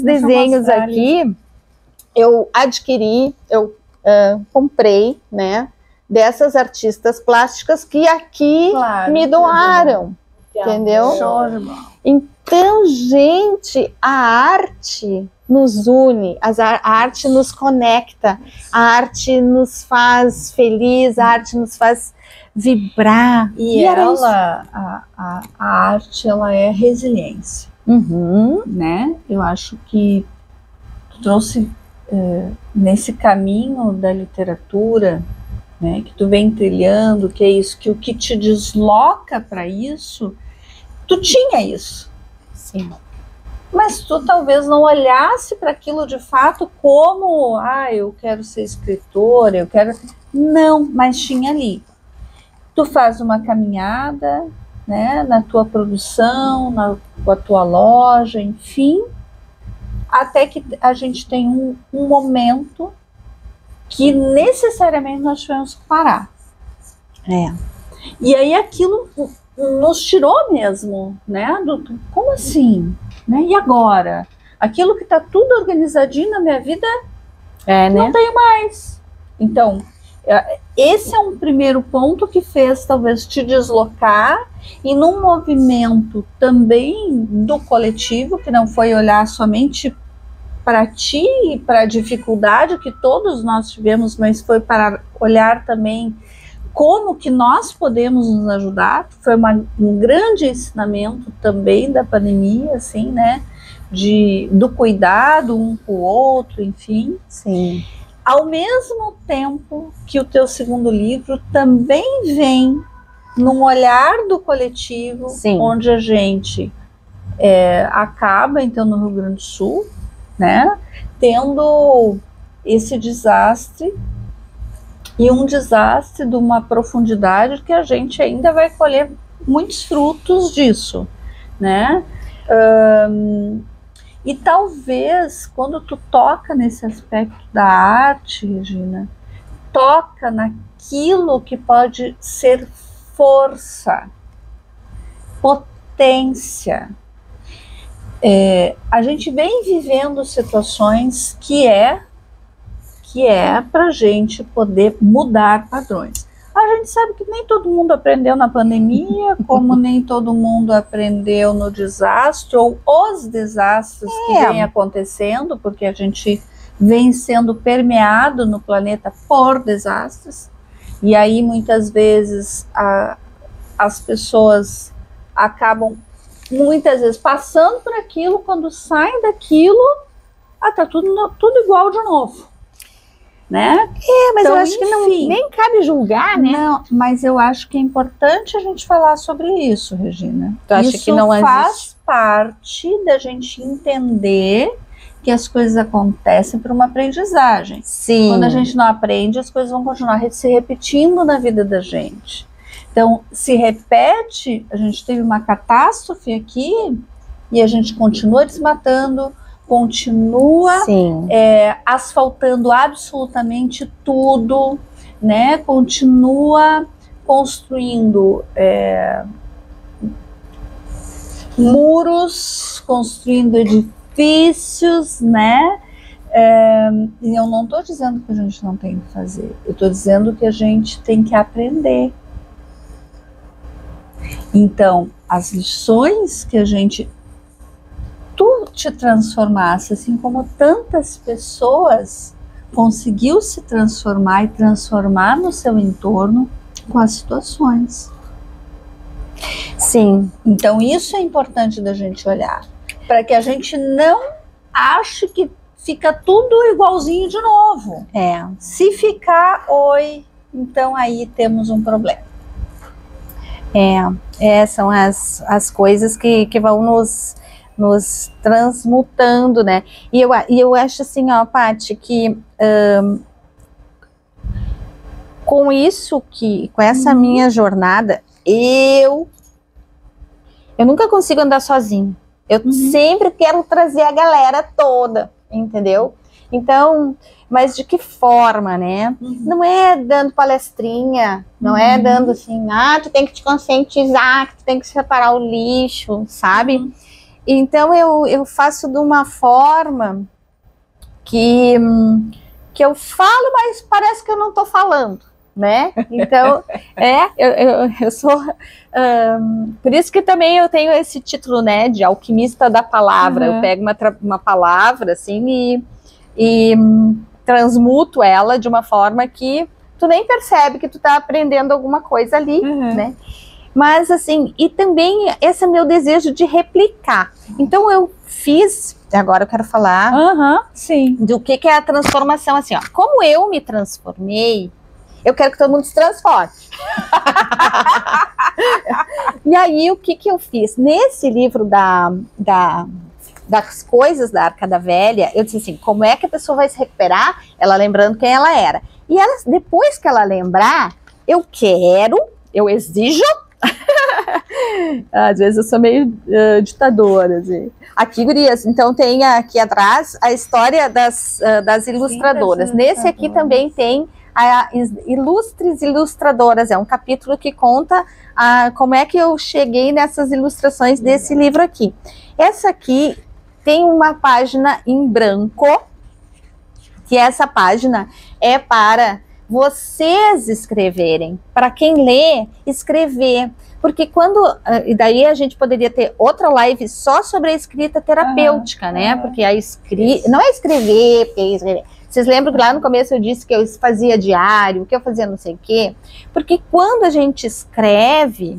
desenhos aqui, eu adquiri, eu comprei, né, dessas artistas plásticas que aqui me doaram, entendeu? Então, gente, a arte nos une, a arte nos conecta, a arte nos faz feliz, a arte nos faz vibrar. E a arte, ela é resiliência, né? Eu acho que tu trouxe nesse caminho da literatura, né, que tu vem trilhando, que é isso, que o que te desloca para isso, tu tinha isso. Sim. Mas tu talvez não olhasse para aquilo de fato como, eu quero ser escritora, eu quero... Não, mas tinha ali. Tu faz uma caminhada, né, na tua produção, com a tua loja, enfim, até que a gente tem um momento que necessariamente nós tivemos que parar. E aí aquilo nos tirou mesmo, né? Como assim? Né? E agora? Aquilo que está tudo organizadinho na minha vida, não tenho mais. Então, esse é um primeiro ponto que fez talvez te deslocar e num movimento também do coletivo, que não foi olhar somente para ti e para a dificuldade que todos nós tivemos, mas foi para olhar também como que nós podemos nos ajudar. Foi um grande ensinamento também da pandemia, assim, né, do cuidado um com o outro, enfim. Sim. Ao mesmo tempo que o teu segundo livro também vem num olhar do coletivo, onde a gente acaba, então, no Rio Grande do Sul, né, tendo esse desastre, e um desastre de uma profundidade que a gente ainda vai colher muitos frutos disso, né? E talvez quando tu toca nesse aspecto da arte, Regina, toca naquilo que pode ser força, potência. A gente vem vivendo situações que é para a gente poder mudar padrões. A gente sabe que nem todo mundo aprendeu na pandemia, como nem todo mundo aprendeu no desastre, ou os desastres que vêm acontecendo, porque a gente vem sendo permeado no planeta por desastres, e aí muitas vezes as pessoas acabam muitas vezes passando por aquilo, quando saem daquilo, tá tudo igual de novo, né? Mas então, eu acho que nem cabe julgar, né? Não, mas eu acho que é importante a gente falar sobre isso, Regina. Tu acha que não faz parte da gente entender que as coisas acontecem por uma aprendizagem. Sim. Quando a gente não aprende, as coisas vão continuar se repetindo na vida da gente. Então, se repete, a gente teve uma catástrofe aqui e a gente continua desmatando, continua asfaltando absolutamente tudo, né? Continua construindo muros, construindo edifícios, né? E eu não estou dizendo que a gente não tem que fazer, eu estou dizendo que a gente tem que aprender. Então, as lições que tu te transformasse, assim como tantas pessoas conseguiu se transformar e transformar no seu entorno com as situações. Sim. Então isso é importante da gente olhar, para que a gente não ache que fica tudo igualzinho de novo. Se ficar, então aí temos um problema. São as coisas que vão nos transmutando, né? E eu acho assim, ó, Paty, que com isso, com essa minha jornada, eu nunca consigo andar sozinho. Eu sempre quero trazer a galera toda, entendeu? Então, mas de que forma, né? Não é dando palestrinha, não é dando assim, tu tem que te conscientizar, que tu tem que separar o lixo, sabe? Então eu faço de uma forma que eu falo, mas parece que eu não estou falando, né? Então, eu sou... por isso que também eu tenho esse título, né, de alquimista da palavra. Eu pego uma palavra, assim, e transmuto ela de uma forma que tu nem percebe que tu tá aprendendo alguma coisa ali, né? Mas, assim, e também esse é meu desejo de replicar. Então, eu fiz... Agora eu quero falar do que é a transformação, assim, ó. Como eu me transformei, eu quero que todo mundo se transforme. E aí, o que eu fiz? Nesse livro das coisas da Arca da Velha, eu disse assim, como é que a pessoa vai se recuperar? Ela lembrando quem ela era. E ela, depois que ela lembrar, eu exijo... Às vezes eu sou meio ditadora, assim. Aqui, gurias, então tem aqui atrás a história das ilustradoras. Nesse aqui também tem a Ilustres Ilustradoras, é um capítulo que conta como é que eu cheguei nessas ilustrações desse livro aqui. Essa aqui tem uma página em branco, que essa página é para vocês escreverem, para quem lê, escrever, porque e daí a gente poderia ter outra live só sobre a escrita terapêutica, né, porque não é escrever, porque é escrever. Vocês lembram que lá no começo eu disse que eu fazia diário, que eu fazia não sei o quê, porque quando a gente escreve,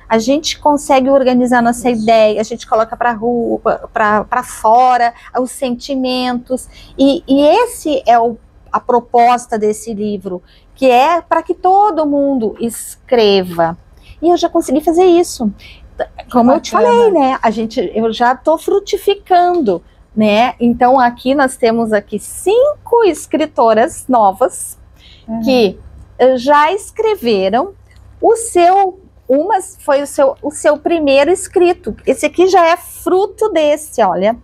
a gente consegue organizar nossa ideia, a gente coloca para rua, para fora, os sentimentos, e esse é a proposta desse livro, que é para que todo mundo escreva. E eu já consegui fazer isso. Como eu te falei, né? Eu já estou frutificando, né? Então aqui nós temos 5 escritoras novas que já escreveram foi o seu primeiro escrito. Esse aqui já é fruto desse, olha.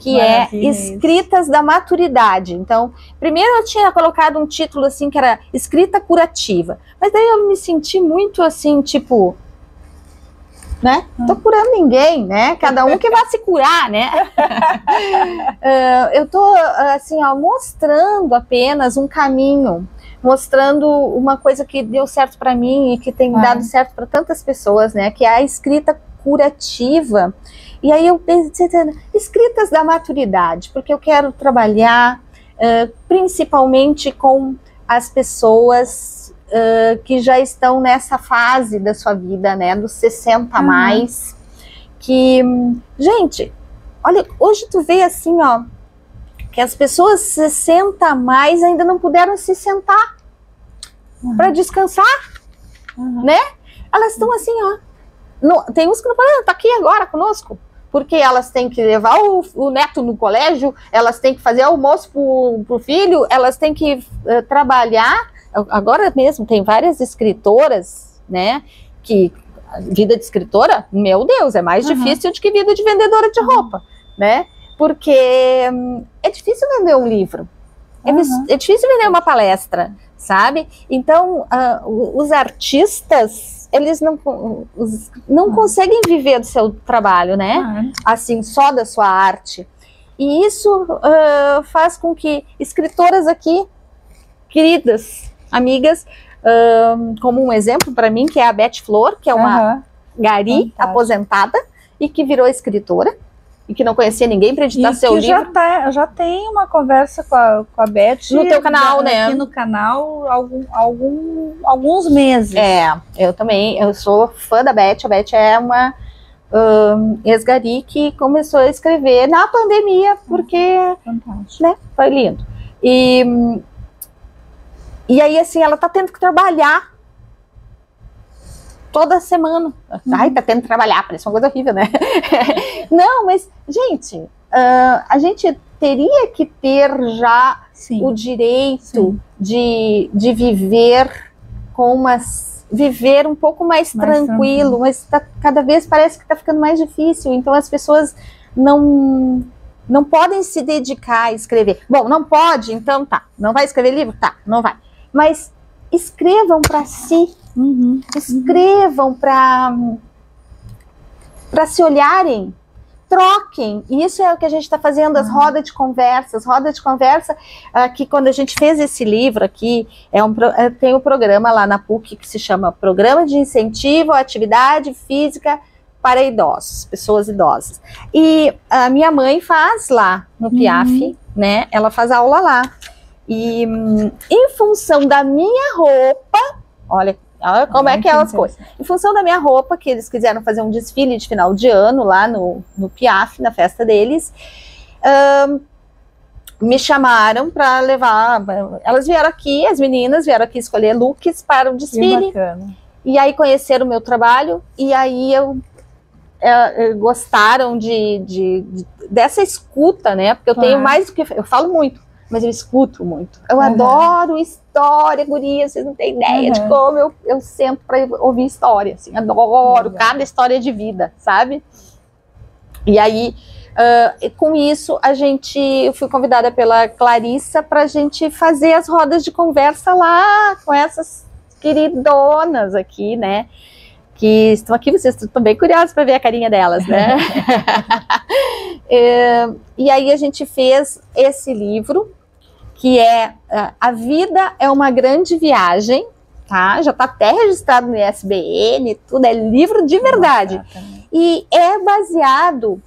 Que é Escritas da Maturidade. Então, primeiro eu tinha colocado um título assim que era Escrita Curativa, mas daí eu me senti muito assim, tipo, né? Tô curando ninguém, né? Cada um que vai se curar, né? Eu tô assim, ó, mostrando apenas um caminho, mostrando uma coisa que deu certo para mim e que tem dado certo para tantas pessoas, né? Que é a escrita curativa. E aí eu pensei, escritas da maturidade, porque eu quero trabalhar principalmente com as pessoas que já estão nessa fase da sua vida, né, dos 60 a mais, que, gente, olha, hoje tu vê assim, ó, que as pessoas 60 a mais ainda não puderam se sentar para descansar, né? Elas estão assim, ó, tem uns que não podem, tá aqui agora conosco, porque elas têm que levar o neto no colégio, elas têm que fazer almoço pro filho, elas têm que trabalhar. Agora mesmo tem várias escritoras, né, que vida de escritora, meu Deus, é mais difícil do que vida de vendedora de roupa, né, porque é difícil vender um livro, é difícil vender uma palestra, sabe? Então, os artistas, eles não conseguem viver do seu trabalho, né? Assim, só da sua arte. E isso faz com que escritoras aqui, queridas, amigas, como um exemplo para mim, que é a Beth Flor, que é uma gari, Fantástico. aposentada, e que virou escritora, e que não conhecia ninguém para editar E seu que livro. já tem uma conversa com a Beth No teu canal, né? Aqui no canal alguns meses. Eu também, eu sou fã da Beth. A Beth é uma ex-gari que começou a escrever na pandemia, porque Fantástico. né, foi lindo. E aí, assim, ela tá tendo que trabalhar toda semana. Ai, tá tendo que trabalhar, parece uma coisa horrível, né? Não, mas, gente, a gente teria que ter já Sim. o direito de viver viver um pouco mais tranquilo, mas cada vez parece que está ficando mais difícil, então as pessoas não podem se dedicar a escrever. Bom, não pode, então tá, não vai escrever livro? Tá, não vai. Mas escrevam para si, escrevam para se olharem, troquem, e isso é o que a gente está fazendo, as rodas de conversa, que quando a gente fez esse livro aqui, tem um programa lá na PUC que se chama Programa de Incentivo à Atividade Física para Idosos, Pessoas Idosas, e a minha mãe faz lá no PIAF, né, ela faz aula lá, e em função da minha roupa, olha como é que é as coisas. Em função da minha roupa, que eles quiseram fazer um desfile de final de ano lá no PIAF, na festa deles, me chamaram para levar. Elas vieram aqui, as meninas vieram aqui escolher looks para o desfile. Que bacana. E aí conheceram o meu trabalho, e aí gostaram dessa escuta, né? Porque eu tenho mais do que. Eu falo muito, mas eu escuto muito. Eu adoro história, guria, vocês não têm ideia de como eu sento para ouvir história, assim, adoro cada história de vida, sabe? E aí, com isso, eu fui convidada pela Clarissa para a gente fazer as rodas de conversa lá com essas queridonas aqui, né? Que estão aqui, vocês estão bem curiosos para ver a carinha delas, né? E aí a gente fez esse livro, que é A Vida é uma Grande Viagem, tá? Já está até registrado no ISBN, tudo, é livro de verdade. E é baseado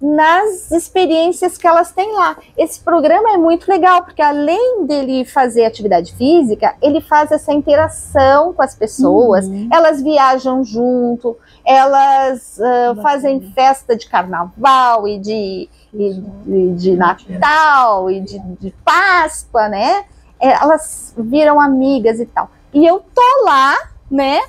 nas experiências que elas têm lá. Esse programa é muito legal, porque além dele fazer atividade física, ele faz essa interação com as pessoas, elas viajam junto, elas fazem festa de carnaval e de Natal e de Páscoa, né? Elas viram amigas e tal. E eu tô lá, né,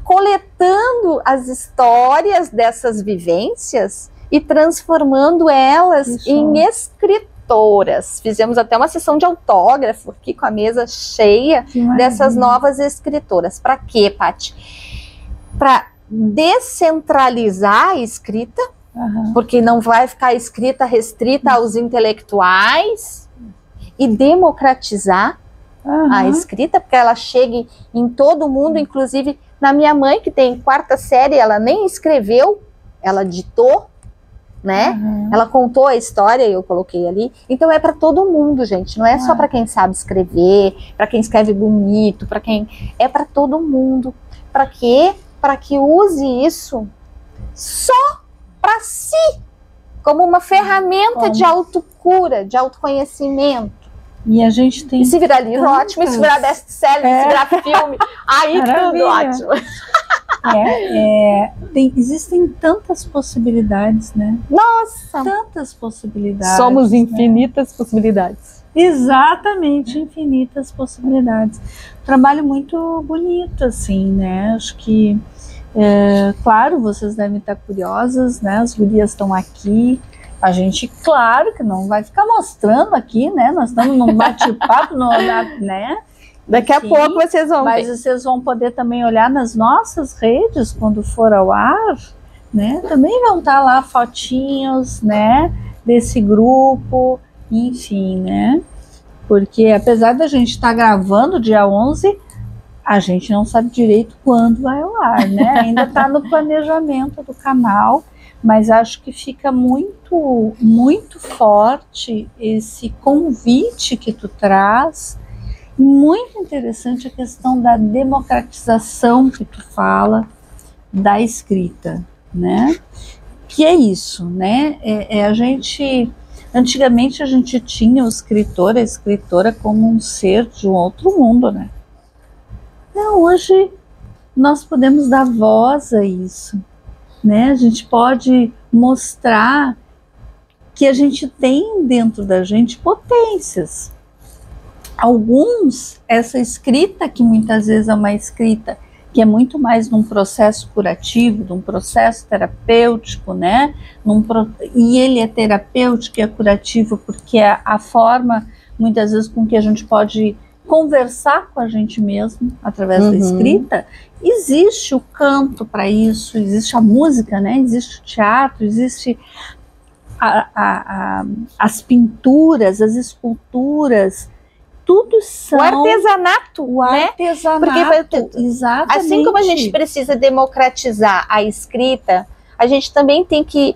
coletando as histórias dessas vivências e transformando elas em escritoras. Fizemos até uma sessão de autógrafo aqui com a mesa cheia dessas novas escritoras. Para quê, Paty? Para descentralizar a escrita, porque não vai ficar escrita restrita aos intelectuais, e democratizar a escrita, porque ela chegue em todo mundo, inclusive na minha mãe, que tem 4ª série, ela nem escreveu, ela ditou, né? Ela contou a história e eu coloquei ali. Então é para todo mundo, gente. Não é só para quem sabe escrever, para quem escreve bonito, é para todo mundo. Para quê? Para que use isso só para si, como uma ferramenta de autocura, de autoconhecimento. E a gente tem. E se virar livro, ótimo. E se virar best-seller, se virar filme, aí tudo ótimo. Existem tantas possibilidades, né? Nossa! Tantas possibilidades. Somos infinitas possibilidades. Exatamente, infinitas possibilidades. Trabalho muito bonito, assim, né? Acho que, claro, vocês devem estar curiosas, né? As gurias estão aqui. A gente, claro, que não vai ficar mostrando aqui, né? Nós estamos num bate-papo, né? Daqui a pouco vocês vão ver. Mas vocês vão poder também olhar nas nossas redes, quando for ao ar, né? Também vão estar lá fotinhos, né? Desse grupo, enfim, né? Porque apesar da gente estar gravando dia 11, a gente não sabe direito quando vai ao ar, né? Ainda está no planejamento do canal, mas acho que fica muito, muito forte esse convite que tu traz. Muito interessante a questão da democratização que tu fala, da escrita, né? Que é isso, né? A gente, antigamente a gente tinha o escritor, a escritora como um ser de um outro mundo, né? Não, hoje nós podemos dar voz a isso, né? A gente pode mostrar que a gente tem dentro da gente potências. Alguns, essa escrita, que muitas vezes é uma escrita que é muito mais num processo curativo, num processo terapêutico, né? E ele é terapêutico e é curativo porque é a forma, muitas vezes, com que a gente pode conversar com a gente mesmo através da escrita. Existe o canto para isso, existe a música, né? Existe o teatro, existe as pinturas, as esculturas, tudo são... O artesanato, o né? artesanato, porque, exatamente. Assim como a gente precisa democratizar a escrita, a gente também tem que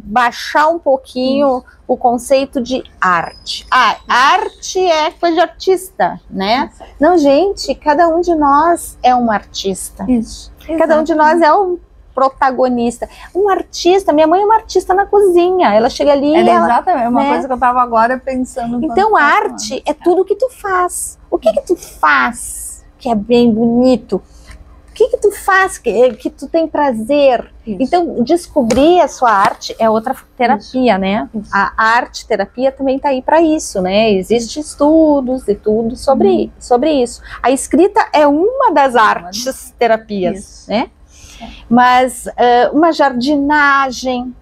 baixar um pouquinho o conceito de arte. Arte é coisa de artista, né? Não, gente, cada um de nós é um artista. Isso. Cada um de nós é um protagonista. Um artista, minha mãe é uma artista na cozinha, ela chega ali... Exatamente, é uma né? coisa que eu estava agora pensando. Então, a arte é tudo que tu faz. O que tu faz que é bem bonito? O que tu faz que tu tem prazer? Isso. Então, descobrir a sua arte é outra terapia, isso. Né? Isso. A arte-terapia também está aí para isso, né? Existem estudos e tudo sobre isso. A escrita é uma das artes-terapias, isso. Né? Mas uma jardinagem,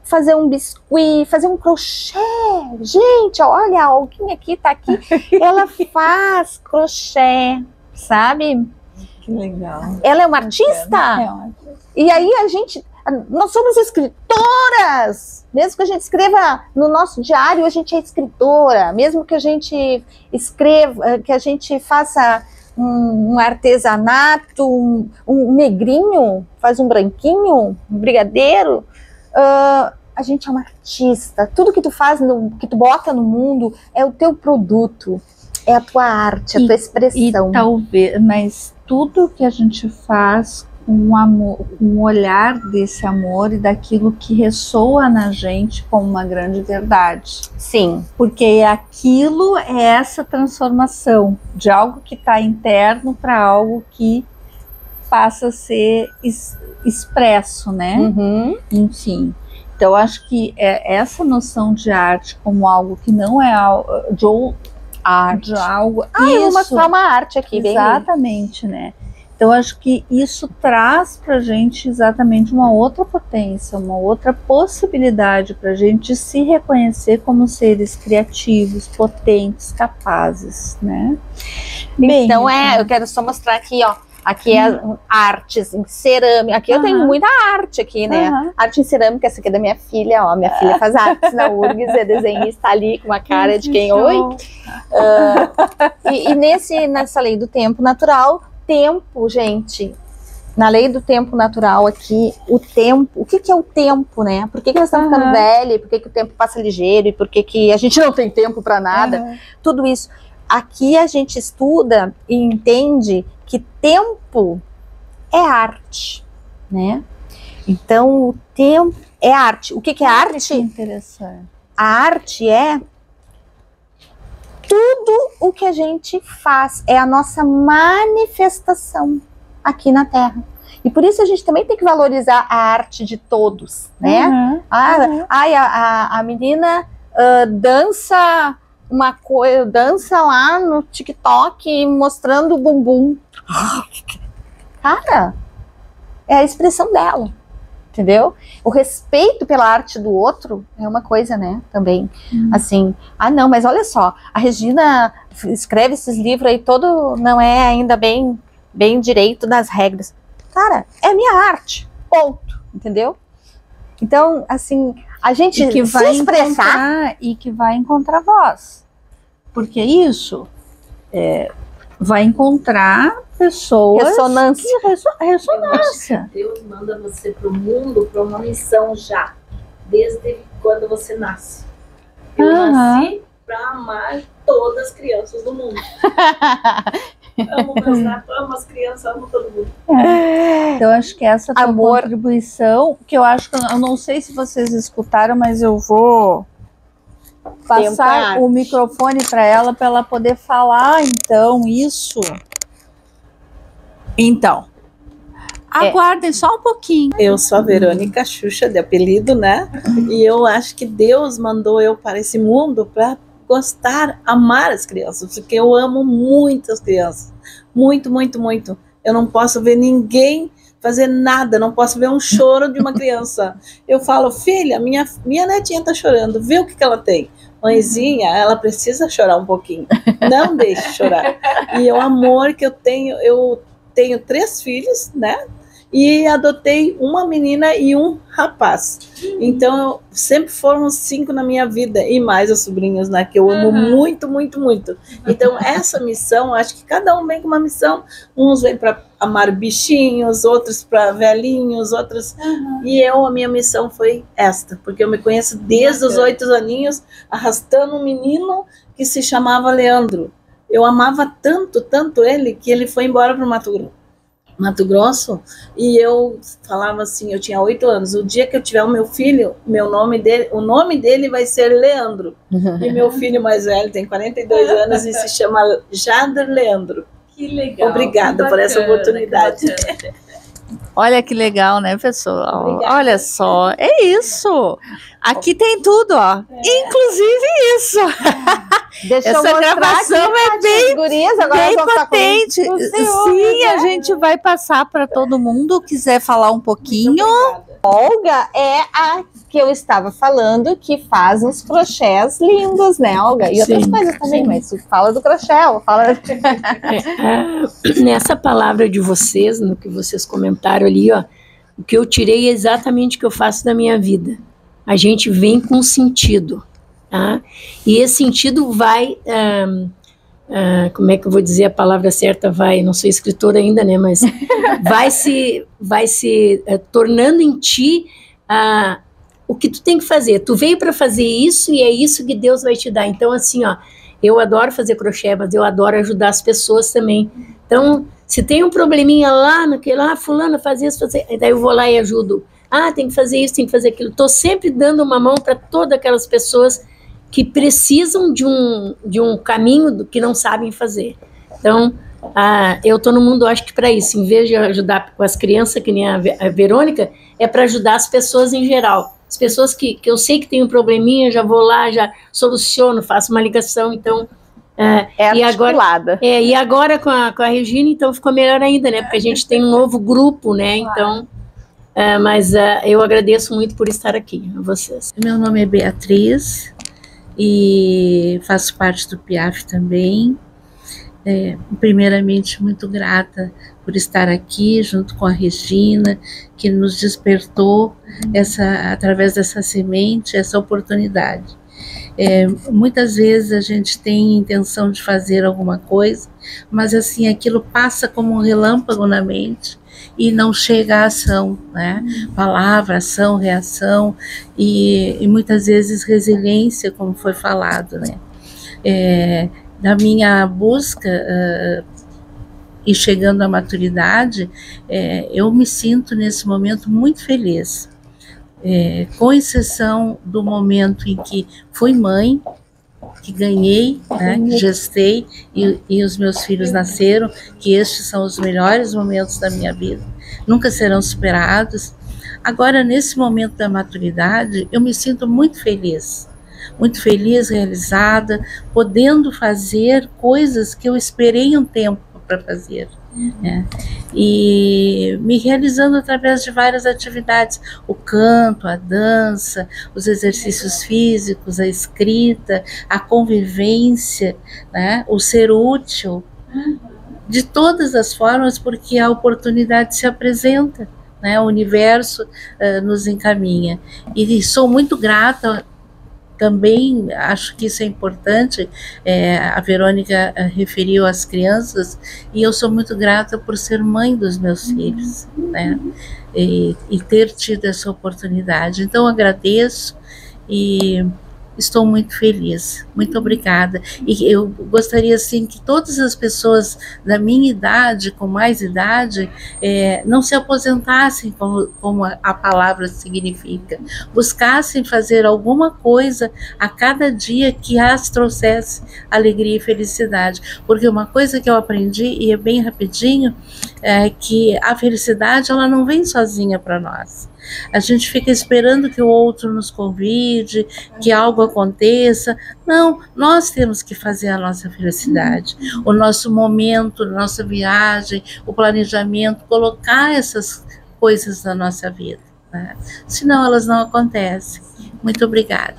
fazer um biscuit, fazer um crochê. Gente, olha, alguém aqui tá aqui, ela faz crochê, sabe? Que legal. Ela é uma artista? E aí nós somos escritoras. Mesmo que a gente escreva no nosso diário, a gente é escritora. Mesmo que a gente escreva, que a gente faça um artesanato, um negrinho, faz um branquinho, um brigadeiro, a gente é uma artista. Tudo que tu faz, que tu bota no mundo, é o teu produto, é a tua arte, a tua expressão. E talvez, mas tudo que a gente faz com amor, com o olhar desse amor e daquilo que ressoa na gente como uma grande verdade. Sim. Porque aquilo é essa transformação de algo que está interno para algo que passa a ser expresso, né? Enfim. Então, acho que essa noção de arte como algo que não é de algo... eu vou mostrar uma arte aqui. Exatamente, bem, né? Então, acho que isso traz para a gente exatamente uma outra potência, uma outra possibilidade para a gente se reconhecer como seres criativos, potentes, capazes, né? Então, eu quero só mostrar aqui, ó. Aqui é artes em cerâmica. Aqui eu tenho muita arte aqui, né? Arte em cerâmica, essa aqui é da minha filha, ó. Minha filha faz artes na URGS, é desenhista ali com uma cara de quem oi. E nessa lei do tempo natural, tempo, gente, na lei do tempo natural aqui, o tempo, o que é o tempo, né? Por que nós estamos ficando velhos? Por que o tempo passa ligeiro? E por que a gente não tem tempo para nada? Tudo isso. Aqui a gente estuda e entende que tempo é arte, né? Então, o tempo é arte. O que é arte? Que interessante. A arte é tudo o que a gente faz, é a nossa manifestação aqui na Terra. E por isso a gente também tem que valorizar a arte de todos, né? A menina dança uma coisa, dança lá no TikTok mostrando o bumbum. Cara, é a expressão dela, entendeu? O respeito pela arte do outro é uma coisa, né, também, assim, não, mas olha só, a Regina escreve esses livros aí, todo não é ainda bem direito das regras. Cara, é minha arte, ponto, entendeu? Então, assim, a gente que se expressar... E que vai encontrar voz, porque isso vai encontrar pessoas... Ressonância. Deus manda você para o mundo para uma missão já, desde quando você nasce. Eu nasci para amar todas as crianças do mundo. Amo meus netos, amo as crianças, amo todo mundo. Então, acho que essa tua Amor. contribuição, que eu acho que eu não sei se vocês escutaram, mas eu vou passar Tentar. o microfone para ela poder falar, então, isso. Então, aguardem só um pouquinho. Eu sou a Verônica Xuxa, de apelido, né? E eu acho que Deus mandou eu para esse mundo para gostar, amar as crianças, porque eu amo muito as crianças. Muito, muito, muito. Eu não posso ver ninguém fazer nada, não posso ver um choro de uma criança. Eu falo, filha, minha netinha tá chorando, vê o que ela tem. Mãezinha, ela precisa chorar um pouquinho. Não deixe chorar. E o amor que eu tenho 3 filhos, né? E adotei uma menina e um rapaz. Então, sempre foram 5 na minha vida, e mais os sobrinhos, né? Que eu amo muito, muito, muito. Então, essa missão, acho que cada um vem com uma missão. Uns vêm para amar bichinhos, outros para velhinhos, outros... E a minha missão foi esta, porque eu me conheço desde os 8 aninhos, arrastando um menino que se chamava Leandro. Eu amava tanto, tanto ele, que ele foi embora para o Mato Grosso, e eu falava assim, eu tinha 8 anos, o dia que eu tiver o meu filho, o nome dele vai ser Leandro. E meu filho mais velho tem 42 anos e se chama Jader Leandro. Que legal. Obrigada por essa oportunidade. Olha que legal, né, pessoal? Obrigada. Olha só, é isso. Aqui tem tudo, ó. Inclusive isso. Deixa eu Essa mostrar gravação aqui, é Tati, bem- as gurias, agora Bem elas vão ficar potente. com ciúmes, Sim, a né? gente vai passar para todo mundo. Quiser falar um pouquinho. Olga é a que eu estava falando, que faz uns crochês lindos, né, Olga? E outras Sim, coisas também, sim. mas fala do crochê, fala... Nessa palavra de vocês, no que vocês comentaram ali, ó, o que eu tirei é exatamente o que eu faço da minha vida. A gente vem com sentido, tá? E esse sentido vai, como é que eu vou dizer a palavra certa? Vai, não sou escritora ainda, né? Mas vai se tornando em ti o que tu tem que fazer. Tu veio para fazer isso e é isso que Deus vai te dar. Então, assim, ó, eu adoro fazer crochê, mas eu adoro ajudar as pessoas também. Então, se tem um probleminha lá, fulano faz isso, daí eu vou lá e ajudo. Tem que fazer isso, tem que fazer aquilo. Estou sempre dando uma mão para todas aquelas pessoas que precisam de um caminho que não sabem fazer. Então, eu estou no mundo, acho que para isso, em vez de ajudar com as crianças, que nem a Verônica, é para ajudar as pessoas em geral. As pessoas que eu sei que tem um probleminha, já vou lá, já soluciono, faço uma ligação, então... É articulada. E agora com a Regina, então ficou melhor ainda, né? Porque a gente tem um novo grupo, né? Então, mas eu agradeço muito por estar aqui, a vocês. Meu nome é Beatriz e faço parte do PIAF também. Primeiramente, muito grata por estar aqui junto com a Regina, que nos despertou através dessa semente, essa oportunidade. Muitas vezes a gente tem intenção de fazer alguma coisa, mas assim, aquilo passa como um relâmpago na mente e não chega à ação, né? Palavra, ação, reação e muitas vezes resiliência, como foi falado, né? Da minha busca e chegando à maturidade, eu me sinto nesse momento muito feliz. Com exceção do momento em que fui mãe, que ganhei, né, que gestei e os meus filhos nasceram, que estes são os melhores momentos da minha vida, nunca serão superados. Agora, nesse momento da maturidade, eu me sinto muito feliz, realizada, podendo fazer coisas que eu esperei um tempo para fazer. E me realizando através de várias atividades, o canto, a dança, os exercícios físicos, a escrita, a convivência, né? O ser útil, de todas as formas, porque a oportunidade se apresenta, né? O universo nos encaminha, e sou muito grata. Também acho que isso é importante, a Verônica referiu às crianças, e eu sou muito grata por ser mãe dos meus filhos, né? E ter tido essa oportunidade. Então agradeço e estou muito feliz. Muito obrigada. E eu gostaria, assim, que todas as pessoas da minha idade, com mais idade, não se aposentassem, como a palavra significa. Buscassem fazer alguma coisa a cada dia que as trouxesse alegria e felicidade. Porque uma coisa que eu aprendi, e é bem rapidinho, é que a felicidade, ela não vem sozinha para nós. A gente fica esperando que o outro nos convide, que algo aconteça. Não, nós temos que fazer a nossa felicidade, o nosso momento, a nossa viagem, o planejamento, colocar essas coisas na nossa vida, né? Senão elas não acontecem. Muito obrigada.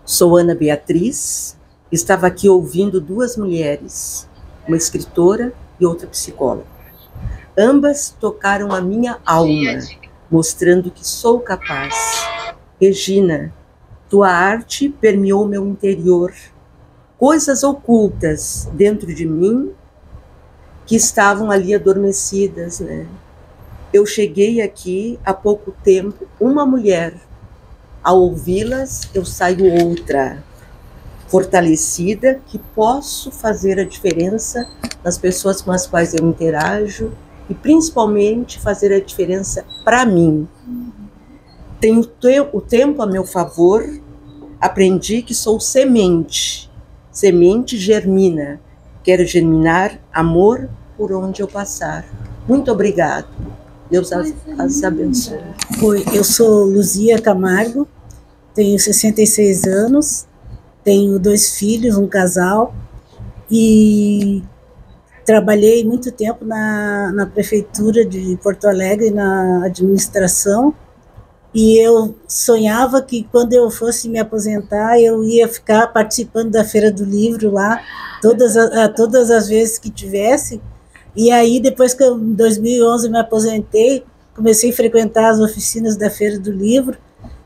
Sou Ana Beatriz, estava aqui ouvindo duas mulheres, uma escritora e outra psicóloga. Ambas tocaram a minha alma, mostrando que sou capaz. Regina, tua arte permeou meu interior, coisas ocultas dentro de mim que estavam ali adormecidas, né? Eu cheguei aqui há pouco tempo, uma mulher. Ao ouvi-las, eu saio outra, fortalecida, que posso fazer a diferença nas pessoas com as quais eu interajo, e principalmente fazer a diferença para mim. Tenho o tempo a meu favor, aprendi que sou semente. Semente germina. Quero germinar amor por onde eu passar. Muito obrigado. Deus as abençoe. Oi, eu sou Luzia Camargo, tenho 66 anos, tenho 2 filhos, um casal, e trabalhei muito tempo na prefeitura de Porto Alegre, na administração, e eu sonhava que quando eu fosse me aposentar, eu ia ficar participando da Feira do Livro lá, todas as vezes que tivesse. E aí, depois que eu, em 2011, me aposentei, comecei a frequentar as oficinas da Feira do Livro,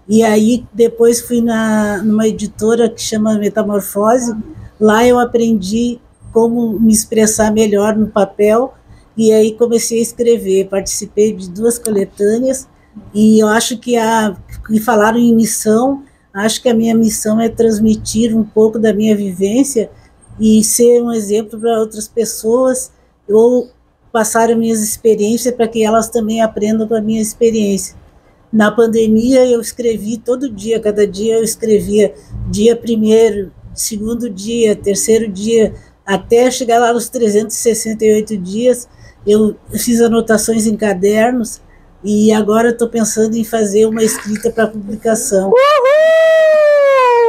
e aí depois fui numa editora que chama Metamorfose. Lá eu aprendi como me expressar melhor no papel, e aí comecei a escrever. Participei de 2 coletâneas, e eu acho que falaram em missão, acho que a minha missão é transmitir um pouco da minha vivência e ser um exemplo para outras pessoas, ou passar as minhas experiências para que elas também aprendam com a minha experiência. Na pandemia eu escrevi todo dia, cada dia eu escrevia, dia 1º, 2º dia, 3º dia, até chegar lá nos 368 dias, eu fiz anotações em cadernos, e agora estou pensando em fazer uma escrita para publicação.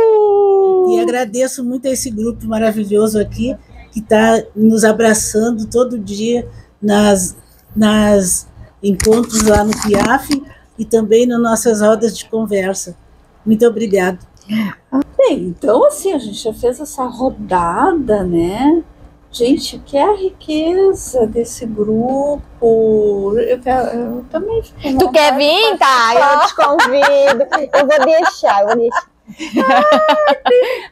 Uhul! E agradeço muito a esse grupo maravilhoso aqui, que está nos abraçando todo dia nas encontros lá no PIAF e também nas nossas rodas de conversa. Muito obrigada. Bem, então assim, a gente já fez essa rodada, né? Gente, o que é a riqueza desse grupo? Eu também fico. Tu quer vir, tá? Eu te convido. Eu vou deixar.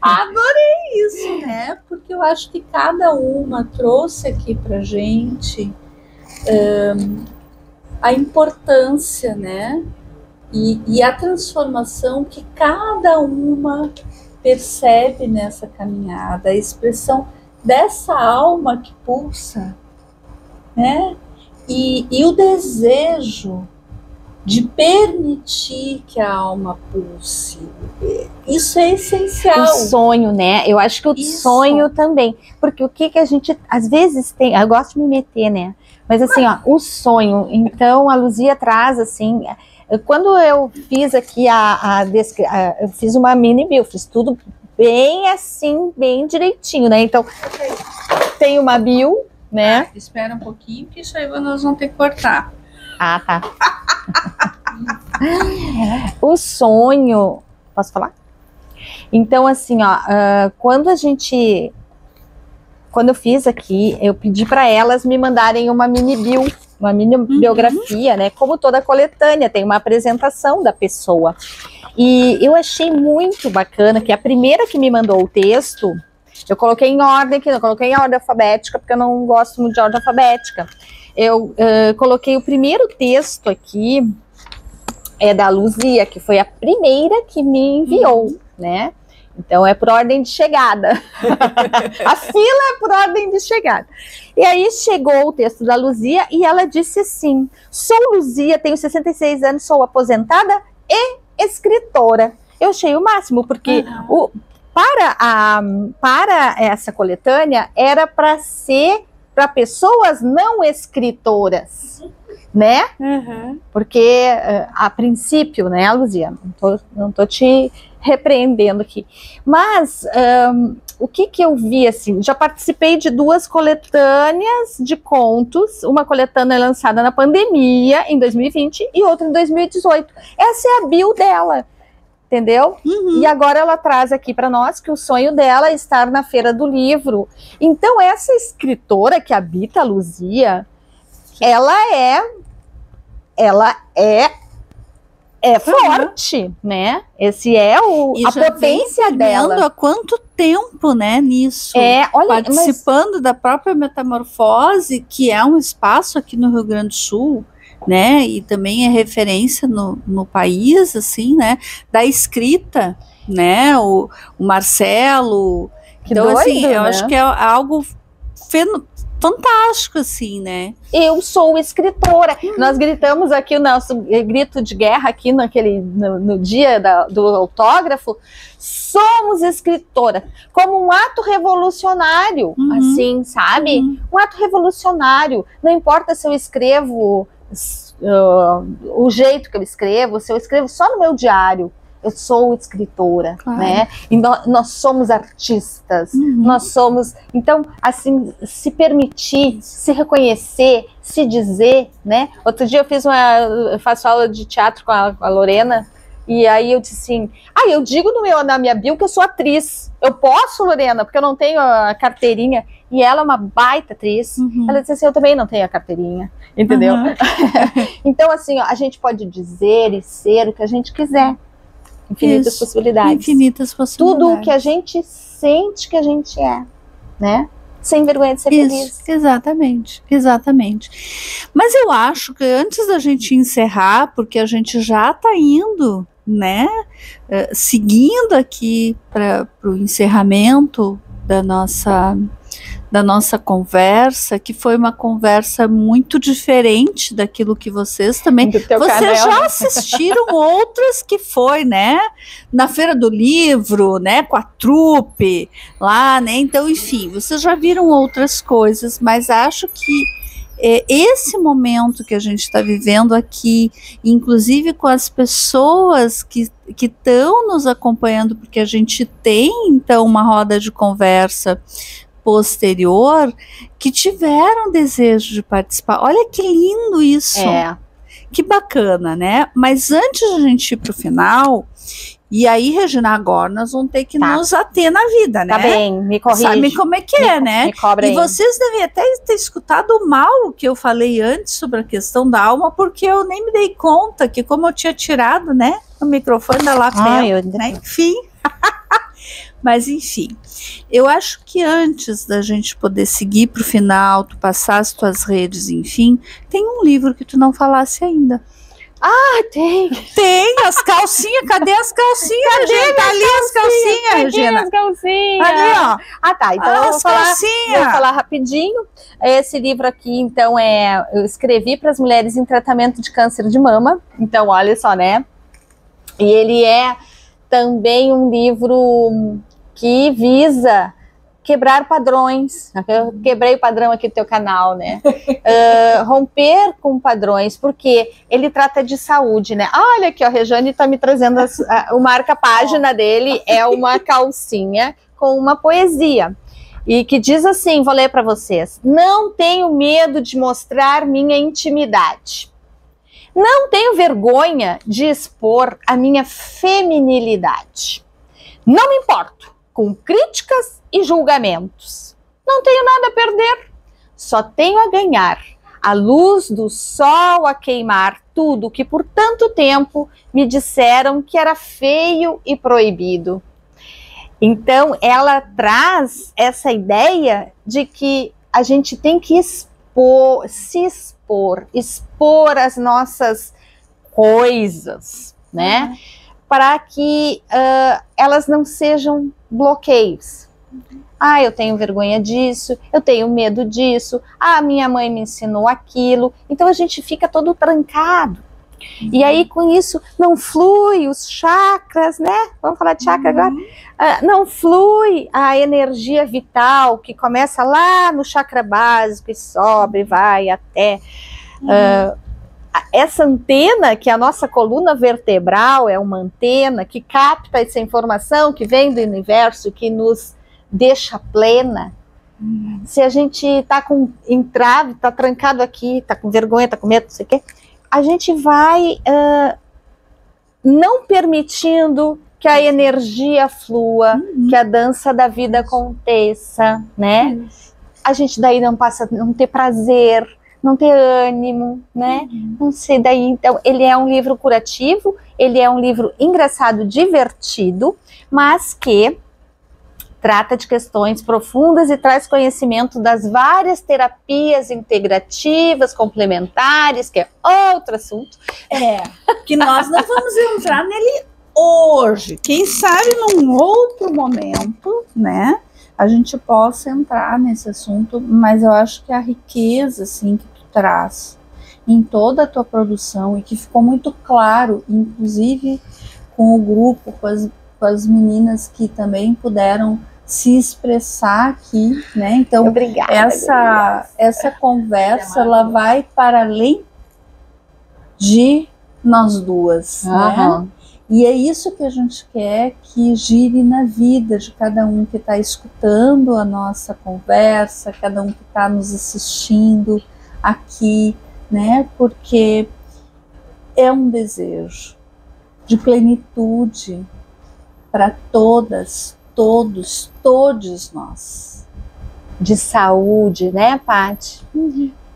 Adorei isso, né? Porque eu acho que cada uma trouxe aqui pra gente a importância, né? E a transformação que cada uma percebe nessa caminhada, a expressão dessa alma que pulsa, né? E o desejo de permitir que a alma pulse. Isso é essencial. O sonho, né? Eu acho que o sonho também. Porque o que a gente, às vezes, tem... Eu gosto de me meter, né? Mas assim, ó, o sonho. Então, a Luzia traz, assim... Quando eu fiz aqui eu fiz uma mini bio, fiz tudo bem assim, bem direitinho, né? Então, tem uma bio, né? Espera um pouquinho, que isso aí nós vamos ter que cortar. Ah, tá. O sonho... Posso falar? Então, assim, ó, quando eu fiz aqui, eu pedi para elas me mandarem uma mini bio, uma mini biografia, né? Como toda coletânea, tem uma apresentação da pessoa. E eu achei muito bacana que a primeira que me mandou o texto, eu coloquei em ordem, que eu coloquei em ordem alfabética, porque eu não gosto muito de ordem alfabética. Eu coloquei o primeiro texto aqui, é da Luzia, que foi a primeira que me enviou. né? Então é por ordem de chegada. A fila é por ordem de chegada. E aí chegou o texto da Luzia e ela disse assim: sou Luzia, tenho 66 anos, sou aposentada e escritora. Eu achei o máximo, porque para essa coletânea era para ser para pessoas não escritoras, né? Porque a princípio, né, Luzia, não tô te repreendendo aqui, mas o que eu vi, assim, já participei de 2 coletâneas de contos, uma coletânea lançada na pandemia, em 2020, e outra em 2018, essa é a bio dela, entendeu? E agora ela traz aqui para nós que o sonho dela é estar na Feira do Livro. Então essa escritora que habita a Luzia, ela é forte, né? Esse é a potência dela. Há quanto tempo, né, nisso? Olha, participando da própria Metamorfose, que é um espaço aqui no Rio Grande do Sul, né? E também é referência no país, assim, né? Da escrita, né? O Marcelo. Então, doido, assim, eu né? acho que é algo fantástico, assim, né? Eu sou escritora. Nós gritamos aqui o nosso grito de guerra aqui no dia do autógrafo. Somos escritora, como um ato revolucionário, assim, sabe? Um ato revolucionário. Não importa se eu escrevo o jeito que eu escrevo, se eu escrevo só no meu diário. Eu sou escritora, né? E nós somos artistas, nós somos... Então, assim, se permitir, se reconhecer, se dizer, né? Outro dia eu faço aula de teatro com a Lorena, e aí eu disse assim, eu digo na minha bio que eu sou atriz. Eu posso, Lorena, porque eu não tenho a carteirinha. E ela é uma baita atriz. Ela disse assim, eu também não tenho a carteirinha, entendeu? Então, assim, a gente pode dizer e ser o que a gente quiser. Infinitas possibilidades. Infinitas possibilidades. Tudo o que a gente sente que a gente é, né? Sem vergonha de ser feliz. Exatamente. Mas eu acho que antes da gente encerrar, porque a gente já está indo, né? Seguindo aqui para o encerramento da nossa conversa, que foi uma conversa muito diferente daquilo que vocês também... Vocês já assistiram outras que foi, né? Na Feira do Livro, né? Com a trupe lá, né? Então, enfim, vocês já viram outras coisas, mas acho que esse momento que a gente está vivendo aqui, inclusive com as pessoas que estão nos acompanhando, porque a gente tem, então, uma roda de conversa posterior, que tiveram desejo de participar. Olha que lindo isso. Que bacana, né? Mas antes de a gente ir para o final, e aí, Regina, agora nós vamos ter que nos ater na vida, né? Tá bem, me corrige. Sabe como é que né? Me cobra aí. Vocês devem até ter escutado mal o que eu falei antes sobre a questão da alma, porque eu nem me dei conta que como eu tinha tirado, né, o microfone da lapela, né? Enfim... Mas, enfim, eu acho que antes da gente poder seguir para o final, tu passar as tuas redes, enfim, tem um livro que tu não falasse ainda. Tem. Tem, as calcinhas. Cadê as calcinhas, Regina? Tá ali as calcinhas, Regina. As calcinhas. Ali, ó. Então as calcinhas. Vou falar rapidinho. Esse livro aqui, então, eu escrevi para as mulheres em tratamento de câncer de mama. Então, olha só, né? E ele é também um livro que visa quebrar padrões. Eu quebrei o padrão aqui do teu canal, né? Romper com padrões, porque ele trata de saúde, né? Olha aqui, ó, a Rejane tá me trazendo o marca-página dele, é uma calcinha com uma poesia. E que diz assim, vou ler para vocês: não tenho medo de mostrar minha intimidade. Não tenho vergonha de expor a minha feminilidade. Não me importo com críticas e julgamentos. Não tenho nada a perder, só tenho a ganhar. A luz do sol a queimar tudo que por tanto tempo me disseram que era feio e proibido. Então, ela traz essa ideia de que a gente tem que expor as nossas coisas, né? para que elas não sejam bloqueios. Ah, eu tenho vergonha disso, eu tenho medo disso, ah, minha mãe me ensinou aquilo. Então a gente fica todo trancado. E aí com isso não flui os chakras, né? Vamos falar de chakra agora? Não flui a energia vital que começa lá no chakra básico e sobe, vai até... essa antena, que é a nossa coluna vertebral, é uma antena que capta essa informação que vem do universo, que nos deixa plena. Se a gente está com entrave, está trancado aqui, está com vergonha, está com medo, não sei o quê, a gente vai não permitindo que a energia flua, que a dança da vida aconteça, né? A gente daí não passa a não ter prazer, não ter ânimo, né? Não sei daí. Então, ele é um livro curativo, ele é um livro engraçado, divertido, mas que trata de questões profundas e traz conhecimento das várias terapias integrativas, complementares, que é outro assunto. Que nós não vamos entrar nele hoje. Quem sabe num outro momento, né, a gente possa entrar nesse assunto, mas eu acho que a riqueza, assim, que tu traz em toda a tua produção e que ficou muito claro, inclusive com o grupo, com as meninas que também puderam se expressar aqui, né? Então, obrigada, essa conversa, ela vai para além de nós duas, né? E é isso que a gente quer que gire na vida de cada um que está escutando a nossa conversa, cada um que está nos assistindo aqui, né? Porque é um desejo de plenitude para todas, todos nós. De saúde, né, Paty?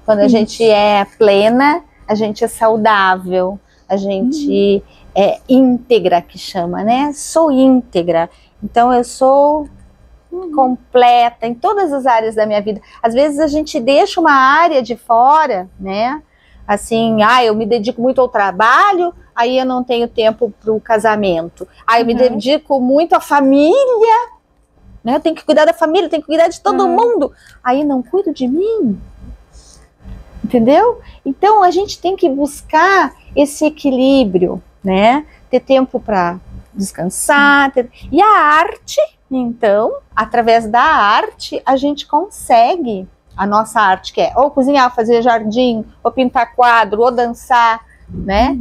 Quando a gente é plena, a gente é saudável, a gente é íntegra, que chama, né? Sou íntegra. Então eu sou completa em todas as áreas da minha vida. Às vezes a gente deixa uma área de fora, né? Assim, eu me dedico muito ao trabalho, aí eu não tenho tempo para o casamento. Eu me dedico muito à família, né? Eu tenho que cuidar da família, tenho que cuidar de todo mundo. Aí não cuido de mim. Entendeu? Então a gente tem que buscar esse equilíbrio, né? Ter tempo para descansar. E a arte, então, através da arte, a gente consegue a nossa arte, que é ou cozinhar, fazer jardim, ou pintar quadro, ou dançar, né?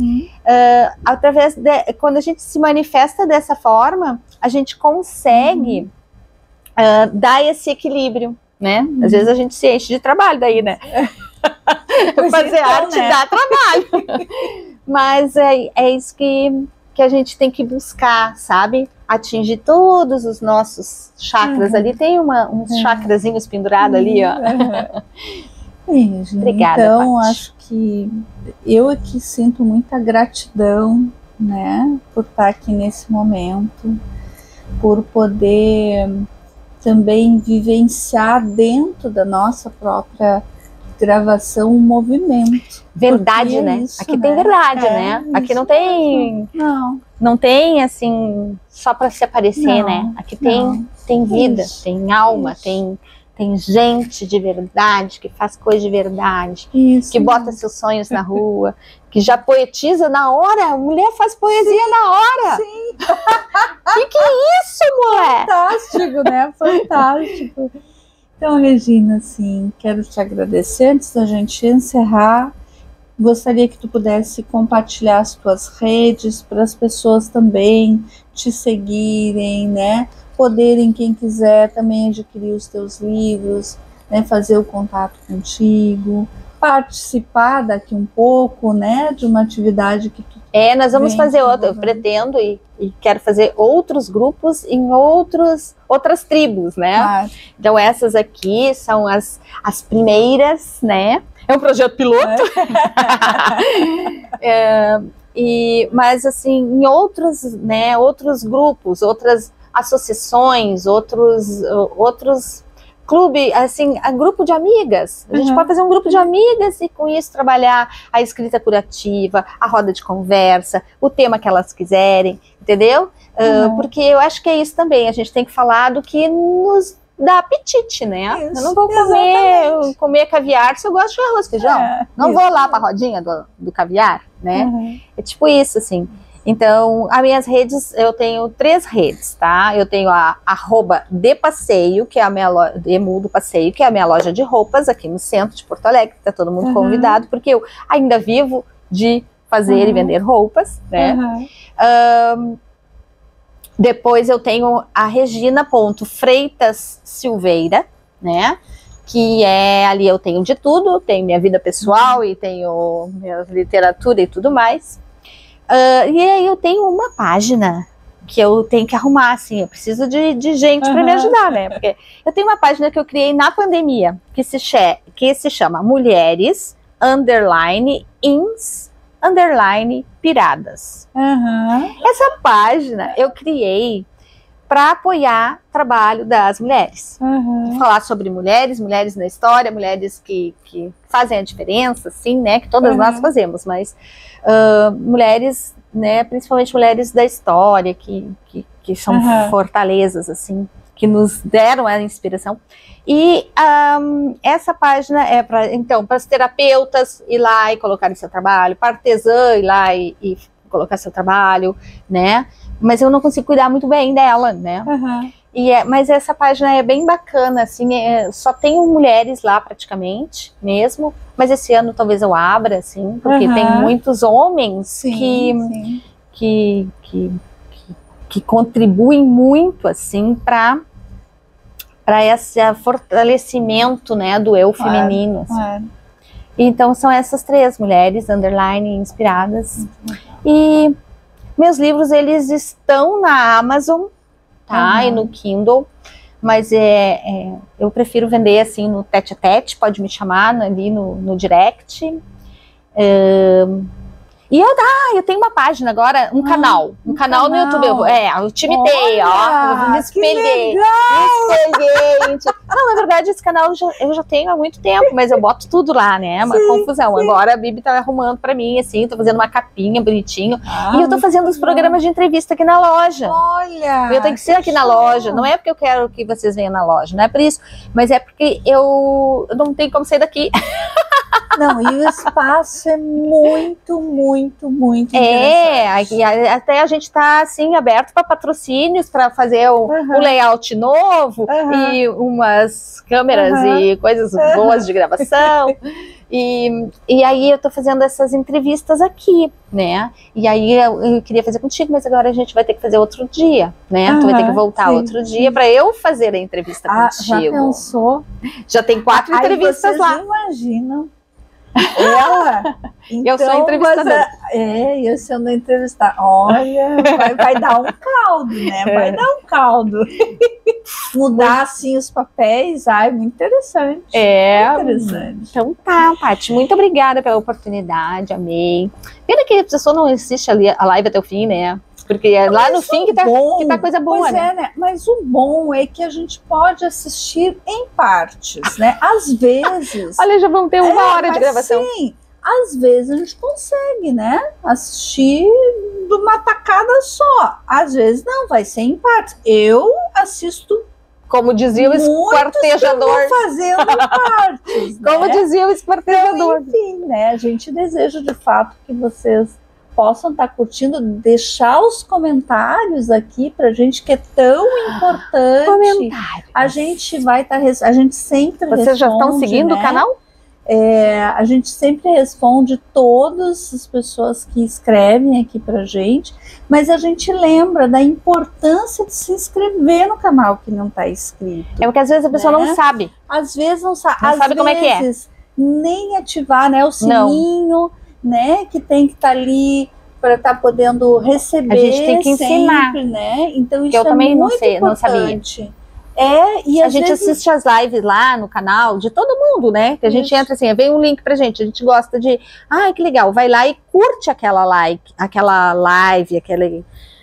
Através quando a gente se manifesta dessa forma, a gente consegue dar esse equilíbrio, né? Às vezes a gente se enche de trabalho daí, né? Fazer arte dá trabalho. Mas é isso que a gente tem que buscar, sabe? Atingir todos os nossos chakras. Ali tem uns chakrazinhos pendurados ali, ó. Obrigada, então, Paty. acho que eu aqui sinto muita gratidão, né? Por estar aqui nesse momento, por poder também vivenciar dentro da nossa própria gravação um movimento. Verdade, né? Isso, aqui tem verdade, né? Aqui não tem... Não tem, assim, só para se aparecer, né? Aqui tem vida, tem alma, tem gente de verdade, que faz coisa de verdade, que bota seus sonhos na rua, que já poetiza na hora. A mulher faz poesia na hora. Sim. Que é isso, mulher? Fantástico, né? Fantástico. Então, Regina, assim, quero te agradecer. Antes da gente encerrar, gostaria que tu pudesse compartilhar as tuas redes para as pessoas também te seguirem, né? Poderem, quem quiser, também adquirir os teus livros, né? Fazer o contato contigo, participar daqui um pouco, né? De uma atividade que tu... Nós vamos fazer outra. Eu pretendo e quero fazer outros grupos em outras tribos, né? Claro. Então essas aqui são as primeiras, né? É um projeto piloto. Mas assim, em outros, né? Outros grupos, outras associações, outros clube, assim, a grupo de amigas. A gente pode fazer um grupo de amigas e com isso trabalhar a escrita curativa, a roda de conversa, o tema que elas quiserem, entendeu? Porque eu acho que é isso também, a gente tem que falar do que nos dá apetite, né? Isso, eu não vou comer caviar se eu gosto de arroz e feijão. Não vou lá para a rodinha do caviar, né? É tipo isso, assim. Então, as minhas redes, eu tenho 3 redes, tá? Eu tenho a @depasseio, que é a minha loja, Emu do Passeio, que é a minha loja de roupas aqui no centro de Porto Alegre, tá todo mundo convidado, porque eu ainda vivo de fazer e vender roupas, né? Depois eu tenho a Regina.Freitas Silveira, né? Que é ali eu tenho de tudo, tenho minha vida pessoal e tenho minha literatura e tudo mais. E aí eu tenho uma página que eu tenho que arrumar, assim, eu preciso de gente para me ajudar, né? Porque eu tenho uma página que eu criei na pandemia, que se chama Mulheres _ins_piradas. Essa página eu criei para apoiar o trabalho das mulheres. Falar sobre mulheres na história, mulheres que fazem a diferença, assim, né? Que todas nós fazemos, mas mulheres, né? Principalmente mulheres da história, que são fortalezas, assim, que nos deram a inspiração. E essa página é para os terapeutas ir lá e colocarem seu trabalho, para artesã ir lá e colocar seu trabalho, né? Mas eu não consigo cuidar muito bem dela, né? Mas essa página é bem bacana, assim, só tenho mulheres lá praticamente, mesmo, mas esse ano talvez eu abra, assim, porque tem muitos homens que contribuem muito, assim, para esse fortalecimento, né, do eu feminino. Assim. Então são essas 3 mulheres, _inspiradas. E meus livros, eles estão na Amazon, tá? E no Kindle, mas eu prefiro vender assim no tete-a-tete, pode me chamar ali no direct. E eu tenho uma página agora, um canal no YouTube. Eu te imitei, ó. Me espelhei. Não, na verdade, esse canal eu já tenho há muito tempo, mas eu boto tudo lá, né? Uma confusão. Agora a Bibi tá arrumando pra mim, assim, tô fazendo uma capinha bonitinho. E eu tô fazendo os programas de entrevista aqui na loja. Olha! Eu tenho que ser aqui na loja. Não é porque eu quero que vocês venham na loja, não é por isso. Mas é porque eu não tenho como sair daqui. Não, e o espaço é muito interessante. Até a gente tá assim aberto para patrocínios, para fazer o layout novo e umas câmeras e coisas boas de gravação. E aí eu tô fazendo essas entrevistas aqui, né? E aí eu queria fazer contigo, mas agora a gente vai ter que fazer outro dia, né? Tu vai ter que voltar outro dia para eu fazer a entrevista contigo. Já pensou? Já tem 4 entrevistas lá. Imaginam? Ela? Então, eu sou entrevistadora. Eu sendo entrevistada. Olha, vai dar um caldo, né? Vai dar um caldo. Mudar assim os papéis, muito interessante. Muito interessante. Então tá, Paty, muito obrigada pela oportunidade, amei. Pena que a pessoa não assiste a live até o fim, né? Porque é lá no fim que tá coisa boa, né? Mas o bom é que a gente pode assistir em partes, né? Às vezes... Olha, já vão ter 1 hora de gravação. Sim, às vezes a gente consegue, né? Assistir de uma tacada só. Às vezes não, vai ser em partes. Eu assisto... Como dizia o esquartejador. Fazendo partes, Como dizia o esquartejador. Então, enfim, né? A gente deseja de fato que vocês possam estar curtindo, deixar os comentários aqui pra gente, que é tão importante. Comentários. A gente vai estar, a gente sempre responde. Vocês já estão seguindo o canal? A gente sempre responde todas as pessoas que escrevem aqui pra gente, mas a gente lembra da importância de se inscrever no canal que não está inscrito. É porque às vezes a pessoa não sabe. Às vezes não sabe. Não sabe como é que é. Nem ativar, né, o sininho, né, que tem que estar ali para estar podendo receber. A gente tem que ensinar, sempre, né? Então isso eu também muito importante. Não sabia. E a gente assiste as lives lá no canal de todo mundo, né? Que a gente entra assim, vem um link pra gente, a gente gosta de, que legal, vai lá e curte aquela live,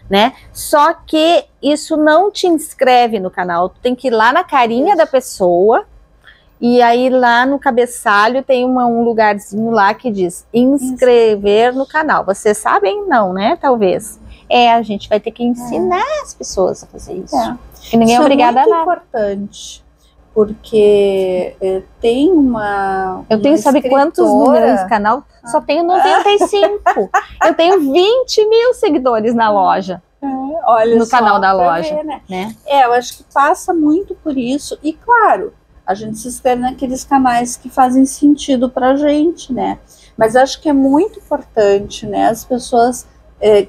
né? Só que isso não te inscreve no canal, tu tem que ir lá na carinha da pessoa, e aí lá no cabeçalho tem um lugarzinho lá que diz inscrever no canal. Vocês sabem? Não, né? Talvez. A gente vai ter que ensinar as pessoas a fazer isso. E ninguém é obrigada a nada. Isso é muito importante, porque tem uma... Eu tenho, sabe quantos números nesse canal? Só tenho 95. Eu tenho 20 mil seguidores na loja. Olha no só, canal da loja. Ver, né? Eu acho que passa muito por isso. E claro, a gente se inscreve naqueles canais que fazem sentido pra gente, né? Mas acho que é muito importante, né? As pessoas,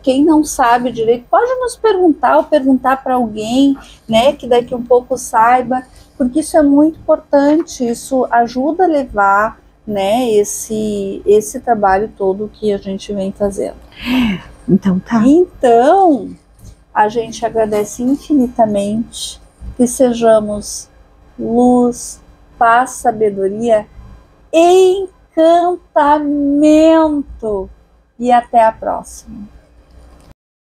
quem não sabe direito, pode nos perguntar ou perguntar para alguém, né? Que daqui um pouco saiba, porque isso é muito importante. Isso ajuda a levar, né? Esse trabalho todo que a gente vem fazendo. Então tá. Então, a gente agradece infinitamente que sejamos luz, paz, sabedoria, encantamento. E até a próxima.